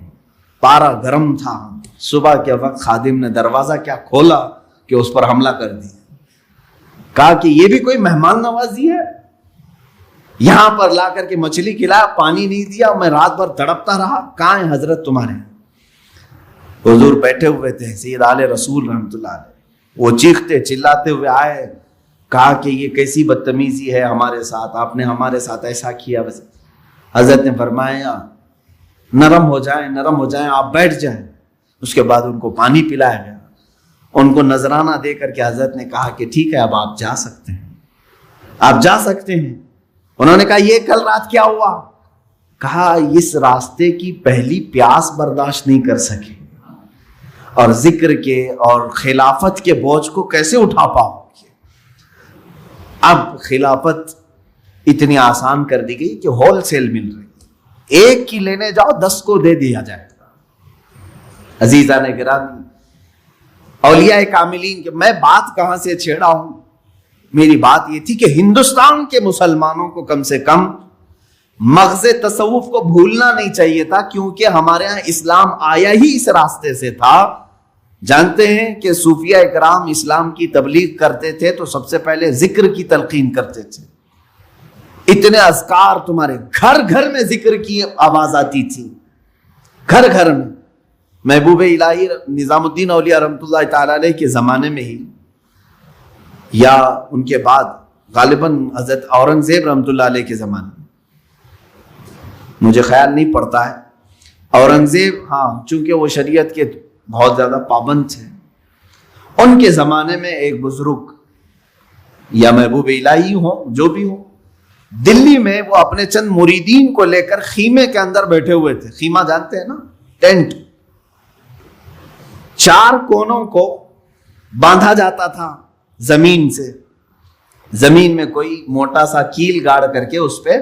پارا گرم تھا. صبح کے وقت خادم نے دروازہ کیا کھولا کہ اس پر حملہ کر دیا. کہا کہ یہ بھی کوئی مہمان نوازی ہے، یہاں پر لا کر کے مچھلی کھلایا، پانی نہیں دیا، میں رات بھر تڑپتا رہا. کہاں ہے حضرت تمہارے؟ حضور بیٹھے ہوئے تھے، سید آل رسول رحمۃ اللہ علیہ. وہ چیختے چلاتے ہوئے آئے. کہا کہ یہ کیسی بدتمیزی ہے ہمارے ساتھ، آپ نے ہمارے ساتھ ایسا کیا. بس حضرت نے فرمایا نرم ہو جائیں، نرم ہو جائیں، آپ بیٹھ جائیں. اس کے بعد ان کو پانی پلایا گیا. ان کو نذرانہ دے کر کے حضرت نے کہا کہ ٹھیک ہے اب آپ جا سکتے ہیں، آپ جا سکتے ہیں. انہوں نے کہا یہ کل رات کیا ہوا؟ کہا اس راستے کی پہلی پیاس برداشت نہیں کر سکے اور ذکر کے اور خلافت کے بوجھ کو کیسے اٹھا پاؤ. اب خلافت اتنی آسان کر دی گئی کہ ہول سیل مل رہی، ایک کی لینے جاؤ 10 کو دے دیا جائے گا. عزیزان گرامی، اولیاء کاملین کہ میں بات کہاں سے چھیڑا ہوں، میری بات یہ تھی کہ ہندوستان کے مسلمانوں کو کم سے کم مغز تصوف کو بھولنا نہیں چاہیے تھا، کیونکہ ہمارے ہاں اسلام آیا ہی اس راستے سے تھا. جانتے ہیں کہ صوفیہ اکرام اسلام کی تبلیغ کرتے تھے تو سب سے پہلے ذکر کی تلقین کرتے تھے. اتنے اذکار تمہارے گھر گھر میں ذکر کی آواز آتی تھی، گھر گھر میں. محبوب الہی نظام الدین اولیاء رحمۃ اللہ تعالی علیہ کے زمانے میں ہی یا ان کے بعد غالباً حضرت اورنگزیب رحمۃ اللہ علیہ کے زمانے میں، مجھے خیال نہیں پڑتا ہے. اورنگزیب ہاں چونکہ وہ شریعت کے بہت زیادہ پابند تھے، ان کے زمانے میں ایک بزرگ یا محبوب الہی ہو جو بھی ہو، دلی میں وہ اپنے چند مریدین کو لے کر خیمے کے اندر بیٹھے ہوئے تھے. خیمہ جانتے ہیں نا، ٹینٹ. 4 کونوں کو باندھا جاتا تھا زمین سے، زمین میں کوئی موٹا سا کیل گاڑ کر کے اس پہ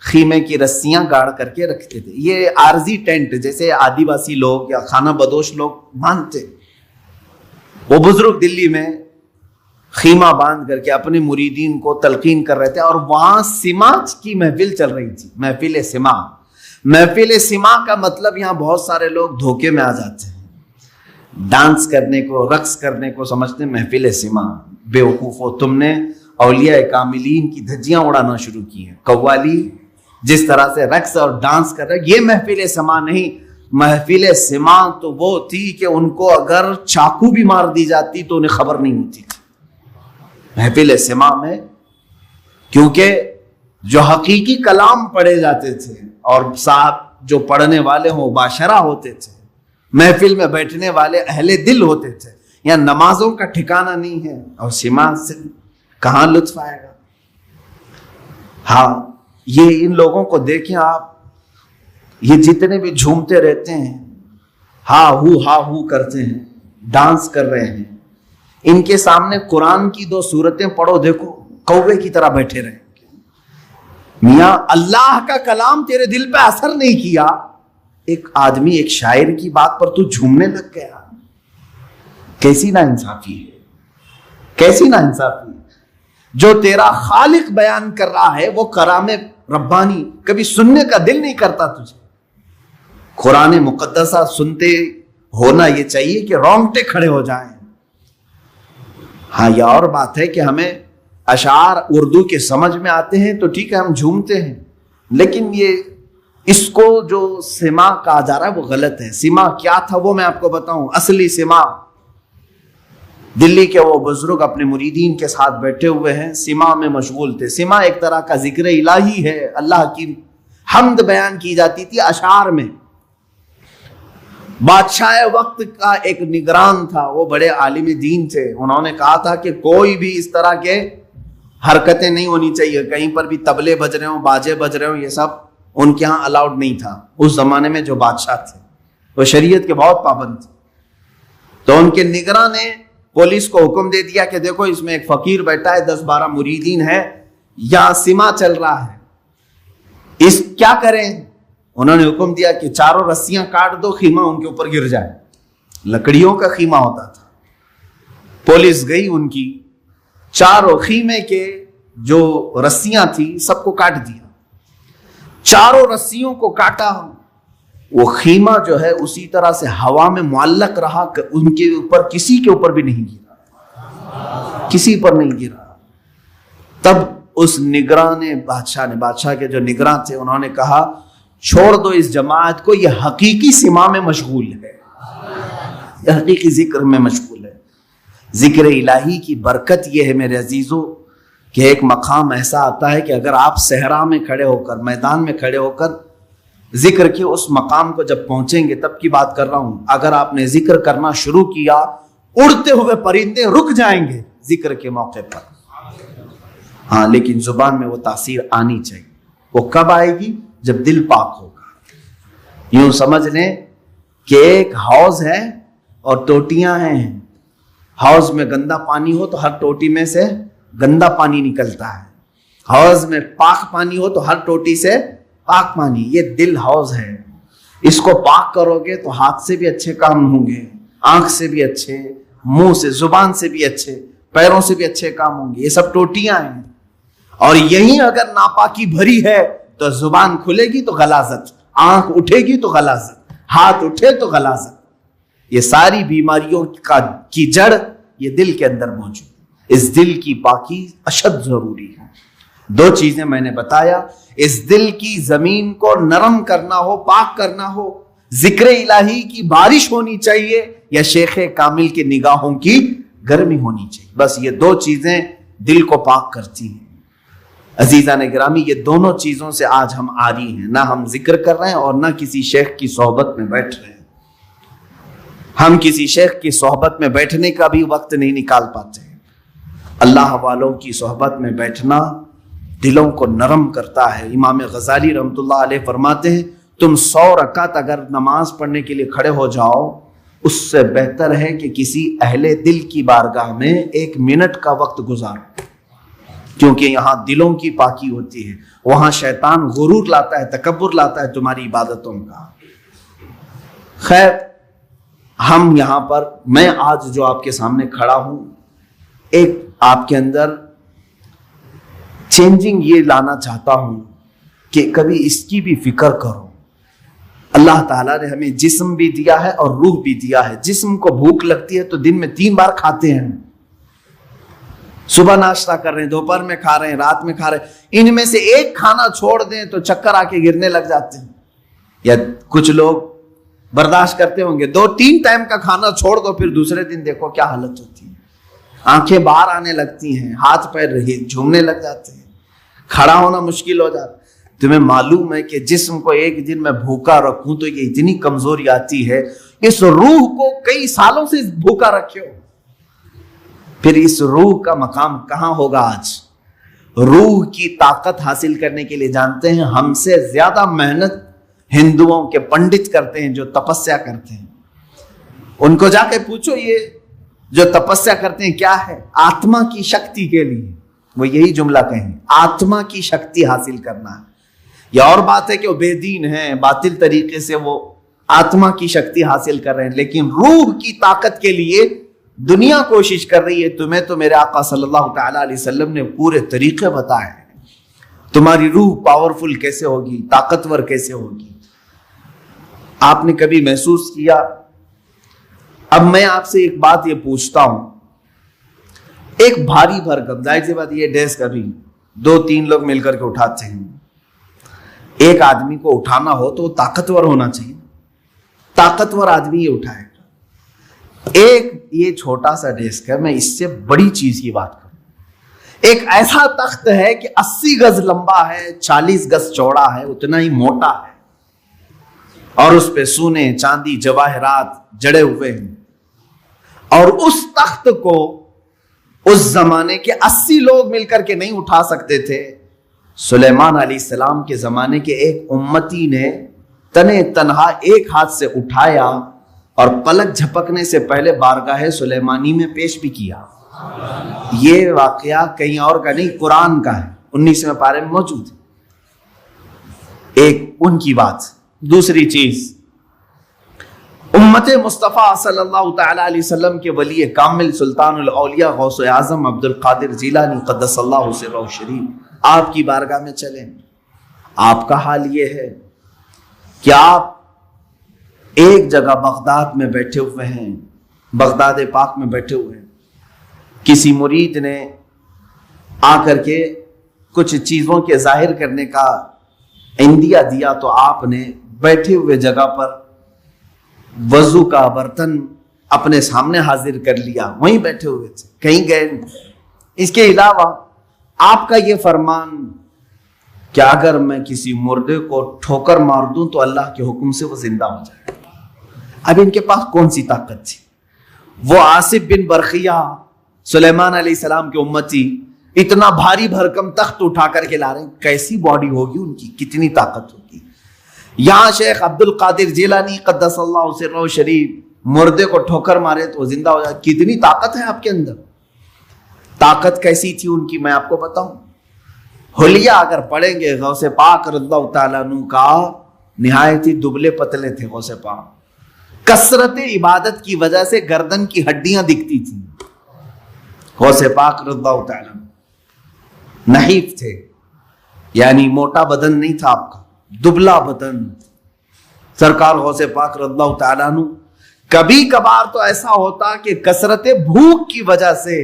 خیمے کی رسیاں گاڑ کر کے رکھتے تھے. یہ عارضی ٹینٹ جیسے آدیواسی لوگ یا خانہ بدوش لوگ باندھتے. وہ بزرگ دلی میں خیمہ باندھ کر کے اپنے مریدین کو تلقین کر رہے تھے، اور وہاں سماج کی محفل چل رہی تھی. محفل سما. محفل سما کا مطلب یہاں بہت سارے لوگ دھوکے میں آ جاتے ہیں، ڈانس کرنے کو رقص کرنے کو سمجھتے ہیں محفل سما. بے وقوفو، تم نے اولیاء کاملین کی دھجیاں اڑانا شروع کی ہیں. قوالی جس طرح سے رقص اور ڈانس کر رہے، یہ محفل سما نہیں. محفل سما تو وہ تھی کہ ان کو اگر چاقو بھی مار دی جاتی تو انہیں خبر نہیں ہوتی تھی. محفل سما میں کیونکہ جو حقیقی کلام پڑھے جاتے تھے اور صاحب جو پڑھنے والے ہوں باشرہ ہوتے تھے، محفل میں بیٹھنے والے اہل دل ہوتے تھے. یہاں نمازوں کا ٹھکانہ نہیں ہے اور سما سے کہاں لطف آئے گا. ہاں یہ ان لوگوں کو دیکھیں آپ، یہ جتنے بھی جھومتے رہتے ہیں، ہا ہو کرتے ہیں، ڈانس کر رہے ہیں، ان کے سامنے قرآن کی 2 سورتیں پڑھو، دیکھو کوے کی طرح بیٹھے رہے. میاں اللہ کا کلام تیرے دل پہ اثر نہیں کیا، ایک آدمی ایک شاعر کی بات پر تو جھومنے لگ گیا. کیسی نا انصافی ہے، کیسی نا انصافی ہے. جو تیرا خالق بیان کر رہا ہے وہ کلام ربانی کبھی سننے کا دل نہیں کرتا تجھے. قرآن مقدسہ سنتے ہونا یہ چاہیے کہ رونگٹے کھڑے ہو جائیں. ہاں یہ اور بات ہے کہ ہمیں اشعار اردو کے سمجھ میں آتے ہیں تو ٹھیک ہے ہم جھومتے ہیں، لیکن یہ اس کو جو سما کہا جا رہا ہے وہ غلط ہے۔ سما کیا تھا وہ میں آپ کو بتاؤں۔ اصلی سما، دلی کے وہ بزرگ اپنے مریدین کے ساتھ بیٹھے ہوئے ہیں، سما میں مشغول تھے۔ سما ایک طرح کا ذکر الہی ہے، اللہ کی حمد بیان کی جاتی تھی اشعار میں۔ بادشاہ وقت کا ایک نگران تھا، وہ بڑے عالم دین تھے، انہوں نے کہا تھا کہ کوئی بھی اس طرح کے حرکتیں نہیں ہونی چاہیے، کہیں پر بھی طبلے بج رہے ہوں، باجے بج رہے ہوں، یہ سب ان کے ہاں الاؤڈ نہیں تھا۔ اس زمانے میں جو بادشاہ تھے وہ شریعت کے بہت پابند تھے، تو ان کے نگراں نے پولیس کو حکم دے دیا کہ دیکھو اس میں ایک فقیر بیٹھا ہے، 10-12 مریدین ہیں، یہاں سما چل رہا ہے، اس کیا کریں؟ انہوں نے حکم دیا کہ چاروں رسیاں کاٹ دو، خیمہ ان کے اوپر گر جائے۔ لکڑیوں کا خیمہ ہوتا تھا۔ پولیس گئی، ان کی چاروں خیمے کے جو رسیاں تھی سب کو کاٹ دیا، چاروں رسیوں کو کاٹا۔ وہ خیمہ جو ہے اسی طرح سے ہوا میں معلق رہا کہ ان کے اوپر کسی کے اوپر بھی نہیں گرا، کسی پر نہیں گرا۔ تب اس نگراں نے بادشاہ کے جو نگراں تھے انہوں نے کہا چھوڑ دو اس جماعت کو، یہ حقیقی سما میں مشغول ہے، یہ حقیقی ذکر میں مشغول ہے۔ ذکر الہی کی برکت یہ ہے میرے عزیزو کہ ایک مقام ایسا آتا ہے کہ اگر آپ صحرا میں کھڑے ہو کر، میدان میں کھڑے ہو کر ذکر کے اس مقام کو جب پہنچیں گے، تب کی بات کر رہا ہوں، اگر آپ نے ذکر کرنا شروع کیا، اڑتے ہوئے پرندے رک جائیں گے ذکر کے موقع پر۔ ہاں لیکن زبان میں وہ تاثیر آنی چاہیے۔ وہ کب آئے گی؟ جب دل پاک ہوگا۔ یوں سمجھ لیں کہ ایک حوض ہے اور ٹوٹیاں ہیں، حوض میں گندا پانی ہو تو ہر ٹوٹی میں سے گندا پانی نکلتا ہے، حوض میں پاک پانی ہو تو ہر ٹوٹی سے پاک پانی۔ یہ دل حوض ہے، اس کو پاک کرو گے تو ہاتھ سے بھی اچھے کام ہوں گے، آنکھ سے بھی اچھے، منہ سے، زبان سے بھی اچھے، پیروں سے بھی اچھے کام ہوں گے۔ یہ سب ٹوٹیاں ہیں، اور یہیں اگر ناپاکی بھری ہے تو زبان کھلے گی تو غلاظت، آنکھ اٹھے گی تو غلاظت، ہاتھ اٹھے تو غلاظت۔ یہ ساری بیماریوں کی جڑ یہ دل کے اندر موجود ہے۔ اس دل کی پاکی اشد ضروری ہے۔ دو چیزیں میں نے بتایا، اس دل کی زمین کو نرم کرنا ہو، پاک کرنا ہو، ذکر الہی کی بارش ہونی چاہیے، یا شیخ کامل کی نگاہوں کی گرمی ہونی چاہیے۔ بس یہ دو چیزیں دل کو پاک کرتی ہیں۔ عزیزان گرامی، یہ دونوں چیزوں سے آج ہم عاری ہیں، نہ ہم ذکر کر رہے ہیں اور نہ کسی شیخ کی صحبت میں بیٹھ رہے ہیں۔ ہم کسی شیخ کی صحبت میں بیٹھنے کا بھی وقت نہیں نکال پاتے ہیں۔ اللہ والوں کی صحبت میں بیٹھنا دلوں کو نرم کرتا ہے۔ امام غزالی رحمۃ اللہ علیہ فرماتے ہیں تم 100 رکعت اگر نماز پڑھنے کے لیے کھڑے ہو جاؤ، اس سے بہتر ہے کہ کسی اہل دل کی بارگاہ میں 1 منٹ کا وقت گزارو، کیونکہ یہاں دلوں کی پاکی ہوتی ہے۔ وہاں شیطان غرور لاتا ہے، تکبر لاتا ہے تمہاری عبادتوں کا۔ خیر، ہم یہاں پر، میں آج جو آپ کے سامنے کھڑا ہوں، ایک آپ کے اندر چینجنگ یہ لانا چاہتا ہوں کہ کبھی اس کی بھی فکر کرو۔ اللہ تعالیٰ نے ہمیں جسم بھی دیا ہے اور روح بھی دیا ہے۔ جسم کو بھوک لگتی ہے تو دن میں 3 بار کھاتے ہیں، صبح ناشتہ کر رہے ہیں، دوپہر میں کھا رہے ہیں، رات میں کھا رہے ہیں۔ ان میں سے ایک کھانا چھوڑ دیں تو چکر آ کے گرنے لگ جاتے ہیں، یا کچھ لوگ برداشت کرتے ہوں گے 2-3 ٹائم کا کھانا چھوڑ دو، پھر دوسرے دن دیکھو کیا حالت ہوتی ہے، آنکھیں باہر آنے لگتی ہیں، ہاتھ پیر جھومنے لگ جاتے ہیں، کھڑا ہونا مشکل ہو جاتا ہے۔ تمہیں معلوم ہے کہ جسم کو ایک دن میں بھوکا رکھوں تو یہ اتنی کمزوری آتی ہے، اس روح کو کئی سالوں سے بھوکا رکھے ہو، پھر اس روح کا مقام کہاں ہوگا آج؟ روح کی طاقت حاصل کرنے کے لیے جانتے ہیں ہم سے زیادہ محنت ہندوؤں کے پنڈت کرتے ہیں جو تپسیا کرتے ہیں۔ ان کو جا کے پوچھو یہ جو تپسیا کرتے ہیں کیا ہے؟ آتما کی شکتی کے لیے، وہ یہی جملہ کہیں، آتما کی شکتی حاصل کرنا ہے۔ یہ اور بات ہے کہ وہ بے دین ہیں، باطل طریقے سے وہ آتما کی شکتی حاصل کر رہے ہیں، لیکن روح کی طاقت کے لیے دنیا کوشش کر رہی ہے۔ تمہیں تو میرے آقا صلی اللہ تعالیٰ علیہ وسلم نے پورے طریقے بتائے ہیں، تمہاری روح پاورفل کیسے ہوگی، طاقتور کیسے ہوگی۔ آپ نے کبھی محسوس کیا؟ اب میں آپ سے ایک بات یہ پوچھتا ہوں، ایک بھاری بھرکم، ظاہر سی بات یہ ڈیسک ابھی 2-3 لوگ مل کر کے اٹھاتے ہیں، ایک آدمی کو اٹھانا ہو تو وہ طاقتور ہونا چاہیے، طاقتور آدمی یہ اٹھائے گا۔ ایک یہ چھوٹا سا ڈیسک ہے، میں اس سے بڑی چیز کی بات کروں، ایک ایسا تخت ہے کہ 80 گز لمبا ہے، 40 گز چوڑا ہے، اتنا ہی موٹا ہے، اور اس پہ سونے چاندی جواہرات جڑے ہوئے ہیں، اور اس تخت کو اس زمانے کے 80 لوگ مل کر کے نہیں اٹھا سکتے تھے، سلیمان علیہ السلام کے زمانے کے ایک امتی نے تنے تنہا ایک ہاتھ سے اٹھایا اور پلک جھپکنے سے پہلے بارگاہ سلیمانی میں پیش بھی کیا۔ یہ واقعہ کہیں اور کا نہیں، قرآن کا ہے، 19ویں پارے میں موجود ہے۔ ایک ان کی بات۔ دوسری چیز، امت مصطفیٰ صلی اللہ تعالی علیہ وسلم کے ولی کامل سلطان الاولیاء غوث اعظم عبد القادر جیلانی قدس اللہ سرہ الشریف آپ کی بارگاہ میں چلیں، آپ کا حال یہ ہے کہ آپ ایک جگہ بغداد میں بیٹھے ہوئے ہیں، بغداد پاک میں بیٹھے ہوئے ہیں، کسی مرید نے آ کر کے کچھ چیزوں کے ظاہر کرنے کا عندیہ دیا، تو آپ نے بیٹھے ہوئے جگہ پر وضو کا برتن اپنے سامنے حاضر کر لیا، وہیں بیٹھے ہوئے تھے، کہیں گئے نہیں۔ اس کے علاوہ آپ کا یہ فرمان کہ اگر میں کسی مردے کو ٹھوکر مار دوں تو اللہ کے حکم سے وہ زندہ ہو جائے۔ اب ان کے پاس کون سی طاقت تھی؟ وہ آصف بن برخیہ سلیمان علیہ السلام کے امتی اتنا بھاری بھرکم تخت اٹھا کر کے لا رہے ہیں، کیسی باڈی ہوگی ان کی، کتنی طاقت ہوگی۔ یہاں شیخ عبد القادر جیلانی قدس اللہ سرہ الشریف مردے کو ٹھوکر مارے تو وہ زندہ ہو جائے، کتنی طاقت ہے آپ کے اندر۔ طاقت کیسی تھی ان کی میں آپ کو بتاؤں، حلیہ اگر پڑھیں گے غوث پاک رضی اللہ تعالیٰ عنہ کا، نہایت ہی دبلے پتلے تھے غوث پاک، کثرت عبادت کی وجہ سے گردن کی ہڈیاں دکھتی تھیں۔ غوث پاک رضی اللہ تعالیٰ عنہ نحیف تھے، یعنی موٹا بدن نہیں تھا آپ کا، دبلا بدن۔ سرکار غوث پاک رضی اللہ تعالیٰ عنہ کبھی کبھار تو ایسا ہوتا کہ کثرت بھوک کی وجہ سے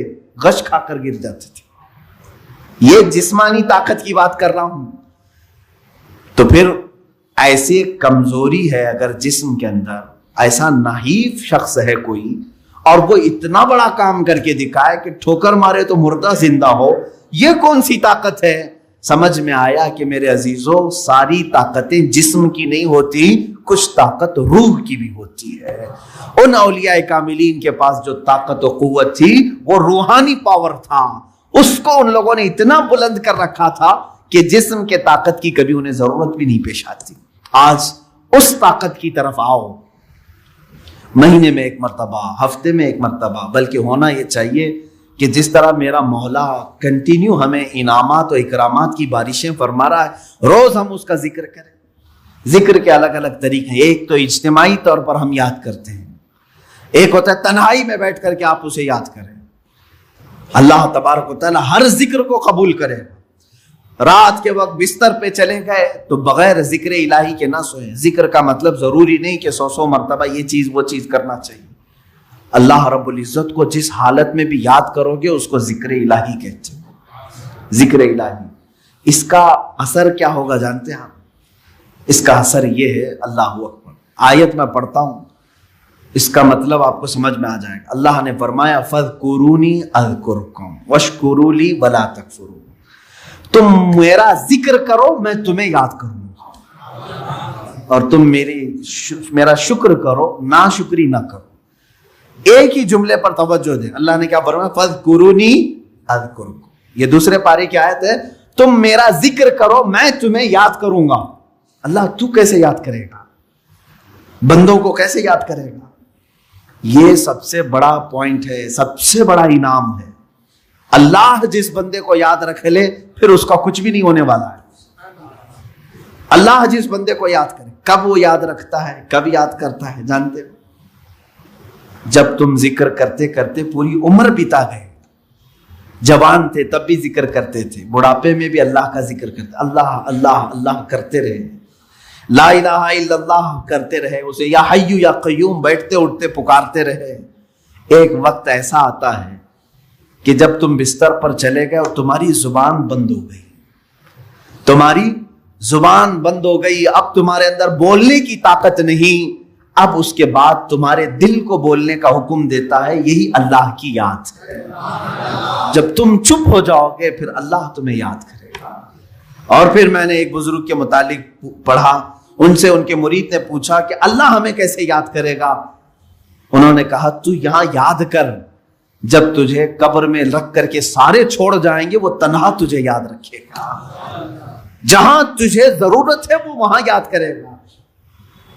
غش کھا کر گر جاتے تھے۔ یہ جسمانی طاقت کی بات کر رہا ہوں۔ تو پھر ایسی کمزوری ہے اگر جسم کے اندر، ایسا نحیف شخص ہے کوئی اور وہ اتنا بڑا کام کر کے دکھائے کہ ٹھوکر مارے تو مردہ زندہ ہو، یہ کون سی طاقت ہے؟ سمجھ میں آیا کہ میرے عزیزوں، ساری طاقتیں جسم کی نہیں ہوتی، کچھ طاقت روح کی بھی ہوتی ہے۔ ان اولیاء کاملین کے پاس جو طاقت و قوت تھی وہ روحانی پاور تھا، اس کو ان لوگوں نے اتنا بلند کر رکھا تھا کہ جسم کے طاقت کی کبھی انہیں ضرورت بھی نہیں پیش آتی۔ آج اس طاقت کی طرف آؤ، مہینے میں ایک مرتبہ، ہفتے میں ایک مرتبہ، بلکہ ہونا یہ چاہیے کہ جس طرح میرا مولا کنٹینیو ہمیں انعامات و اکرامات کی بارشیں فرما رہا ہے، روز ہم اس کا ذکر کریں۔ ذکر کے الگ الگ طریقے ہیں، ایک تو اجتماعی طور پر ہم یاد کرتے ہیں، ایک ہوتا ہے تنہائی میں بیٹھ کر کے آپ اسے یاد کریں۔ اللہ تبارک و تعالیٰ ہر ذکر کو قبول کرے۔ رات کے وقت بستر پہ چلے گئے تو بغیر ذکر الہی کے نہ سوئیں۔ ذکر کا مطلب ضروری نہیں کہ 100 مرتبہ یہ چیز وہ چیز کرنا چاہیے۔ اللہ رب العزت کو جس حالت میں بھی یاد کرو گے اس کو ذکر الہی کہتے ہیں۔ ذکر الہی، اس کا اثر کیا ہوگا جانتے ہیں آپ؟ اس کا اثر یہ ہے، اللہ اکبر، آیت میں پڑھتا ہوں، اس کا مطلب آپ کو سمجھ میں آ جائے گا۔ اللہ نے فرمایا فَاذْكُرُونِي أَذْكُرْكُمْ وَاشْكُرُوا لِي وَلَا تَكْفُرُونَ، تم میرا ذکر کرو میں تمہیں یاد کروں گا، اور تم میرا شکر کرو، ناشکری نہ کرو۔ ایک ہی جملے پر توجہ دیں، اللہ نے کیا فرمایا؟ فَاذْكُرُونِي أَذْكُرْكُمْ۔ یہ دوسرے پارے کی آیت ہے، تم میرا ذکر کرو میں تمہیں یاد کروں گا۔ اللہ تو کیسے یاد کرے گا؟ بندوں کو کیسے یاد کرے گا؟ یہ سب سے بڑا پوائنٹ ہے، سب سے بڑا انعام ہے۔ اللہ جس بندے کو یاد رکھ لے پھر اس کا کچھ بھی نہیں ہونے والا ہے۔ اللہ جس بندے کو یاد کرے، کب وہ یاد رکھتا ہے، کب یاد کرتا ہے جانتے ہو؟ جب تم ذکر کرتے کرتے پوری عمر بتا گئے، جوان تھے تب بھی ذکر کرتے تھے، بڑھاپے میں بھی اللہ کا ذکر کرتے، اللہ اللہ اللہ کرتے رہے، لا الہ الا اللہ کرتے رہے، اسے یا حی یا قیوم بیٹھتے اٹھتے پکارتے رہے۔ ایک وقت ایسا آتا ہے کہ جب تم بستر پر چلے گئے اور تمہاری زبان بند ہو گئی، تمہاری زبان بند ہو گئی، اب تمہارے اندر بولنے کی طاقت نہیں، اب اس کے بعد تمہارے دل کو بولنے کا حکم دیتا ہے، یہی اللہ کی یاد ہے۔ جب تم چپ ہو جاؤ گے پھر اللہ تمہیں یاد کرے گا۔ اور پھر میں نے ایک بزرگ کے متعلق پڑھا، ان سے ان کے مرید نے پوچھا کہ اللہ ہمیں کیسے یاد کرے گا؟ انہوں نے کہا تو یہاں یاد کر، جب تجھے قبر میں رکھ کر کے سارے چھوڑ جائیں گے وہ تنہا تجھے یاد رکھے گا، جہاں تجھے ضرورت ہے وہ وہاں یاد کرے گا۔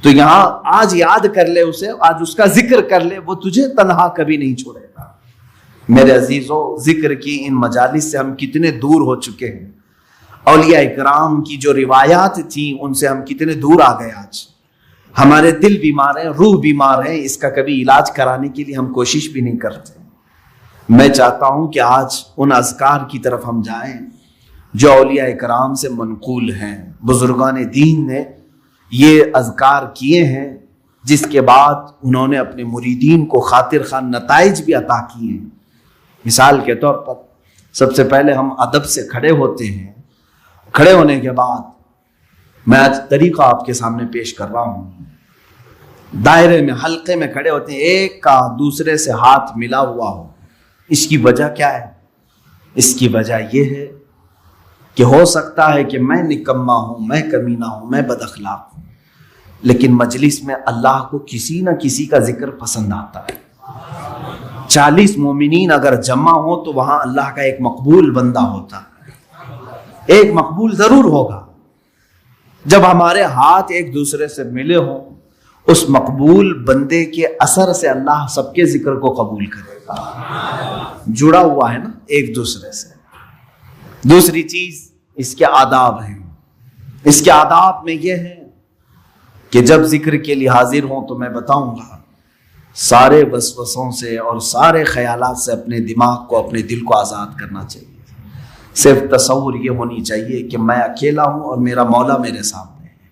تو یہاں آج یاد کر لے اسے، آج اس کا ذکر کر لے، وہ تجھے تنہا کبھی نہیں چھوڑے گا۔ میرے عزیزو، ذکر کی ان مجالس سے ہم کتنے دور ہو چکے ہیں، اولیاء اکرام کی جو روایات تھیں ان سے ہم کتنے دور آ گئے۔ آج ہمارے دل بیمار ہیں، روح بیمار ہیں، اس کا کبھی علاج کرانے کے لیے ہم کوشش بھی نہیں کرتے۔ میں چاہتا ہوں کہ آج ان اذکار کی طرف ہم جائیں جو اولیاء اکرام سے منقول ہیں، بزرگان دین نے یہ اذکار کیے ہیں جس کے بعد انہوں نے اپنے مریدین کو خاطر خواہ نتائج بھی عطا کیے ہیں۔ مثال کے طور پر سب سے پہلے ہم ادب سے کھڑے ہوتے ہیں، کھڑے ہونے کے بعد میں آج طریقہ آپ کے سامنے پیش کر رہا ہوں، دائرے میں حلقے میں کھڑے ہوتے ہیں، ایک کا دوسرے سے ہاتھ ملا ہوا ہو۔ اس کی وجہ کیا ہے؟ اس کی وجہ یہ ہے کہ ہو سکتا ہے کہ میں نکما ہوں، میں کمینہ ہوں، میں بد اخلاق ہوں، لیکن مجلس میں اللہ کو کسی نہ کسی کا ذکر پسند آتا ہے۔ 40 مومنین اگر جمع ہو تو وہاں اللہ کا ایک مقبول بندہ ہوتا ہے، ایک مقبول ضرور ہوگا۔ جب ہمارے ہاتھ ایک دوسرے سے ملے ہوں، اس مقبول بندے کے اثر سے اللہ سب کے ذکر کو قبول کرے گا۔ جڑا ہوا ہے نا ایک دوسرے سے۔ دوسری چیز اس کے آداب ہیں۔ اس کے آداب میں یہ ہے کہ جب ذکر کے لیے حاضر ہوں تو میں بتاؤں گا، سارے وسوسوں سے اور سارے خیالات سے اپنے دماغ کو، اپنے دل کو آزاد کرنا چاہیے۔ صرف تصور یہ ہونی چاہیے کہ میں اکیلا ہوں اور میرا مولا میرے سامنے ہے۔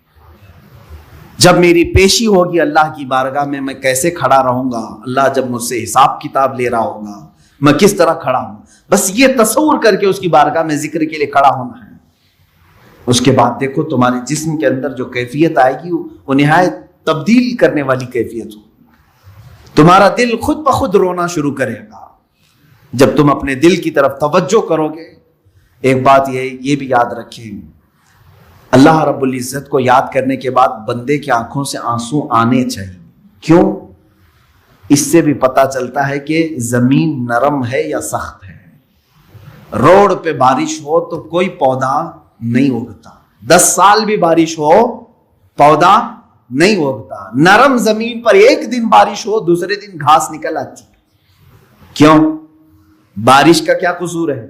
جب میری پیشی ہوگی اللہ کی بارگاہ میں، میں کیسے کھڑا رہوں گا، اللہ جب مجھ سے حساب کتاب لے رہا ہوگا میں کس طرح کھڑا ہوں، بس یہ تصور کر کے اس کی بارگاہ میں ذکر کے لیے کھڑا ہونا ہے۔ اس کے بعد دیکھو تمہارے جسم کے اندر جو کیفیت آئے گی وہ نہایت تبدیل کرنے والی کیفیت ہو۔ تمہارا دل خود بخود رونا شروع کرے گا جب تم اپنے دل کی طرف توجہ کرو گے۔ ایک بات یہ بھی یاد رکھیں، اللہ رب العزت کو یاد کرنے کے بعد بندے کی آنکھوں سے آنسو آنے چاہیے۔ کیوں؟ اس سے بھی پتہ چلتا ہے کہ زمین نرم ہے یا سخت ہے۔ روڈ پہ بارش ہو تو کوئی پودا نہیں اگتا، 10 سال بھی بارش ہو پودا نہیں اگتا۔ نرم زمین پر ایک دن بارش ہو دوسرے دن گھاس نکل آتی۔ کیوں؟ بارش کا کیا قصور ہے؟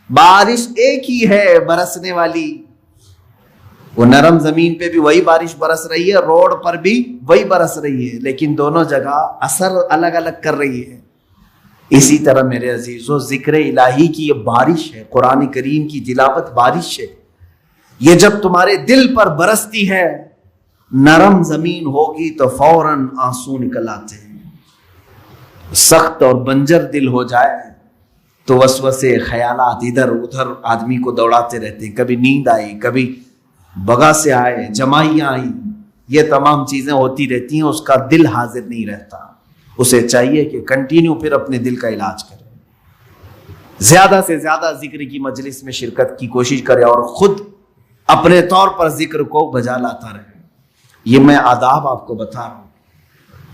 بارش ایک ہی ہے برسنے والی، وہ نرم زمین پہ بھی وہی بارش برس رہی ہے، روڈ پر بھی وہی برس رہی ہے، لیکن دونوں جگہ اثر الگ الگ کر رہی ہے۔ اسی طرح میرے عزیزو، ذکر الہی کی یہ بارش ہے، قرآن کریم کی تلاوت بارش ہے، یہ جب تمہارے دل پر برستی ہے، نرم زمین ہوگی تو فوراً آنسو نکل آتے ہیں۔ سخت اور بنجر دل ہو جائے تو وسوسے، خیالات ادھر ادھر آدمی کو دوڑاتے رہتے ہیں، کبھی نیند آئی، کبھی بغا سے آئے، جمائیاں آئی، یہ تمام چیزیں ہوتی رہتی ہیں، اس کا دل حاضر نہیں رہتا۔ اسے چاہیے کہ کنٹینیو پھر اپنے دل کا علاج کرے، زیادہ سے زیادہ ذکر کی مجلس میں شرکت کی کوشش کرے اور خود اپنے طور پر ذکر کو بجا لاتا رہے۔ یہ میں آداب آپ کو بتا رہا ہوں۔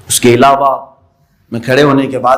اس کے علاوہ میں کھڑے ہونے کے بعد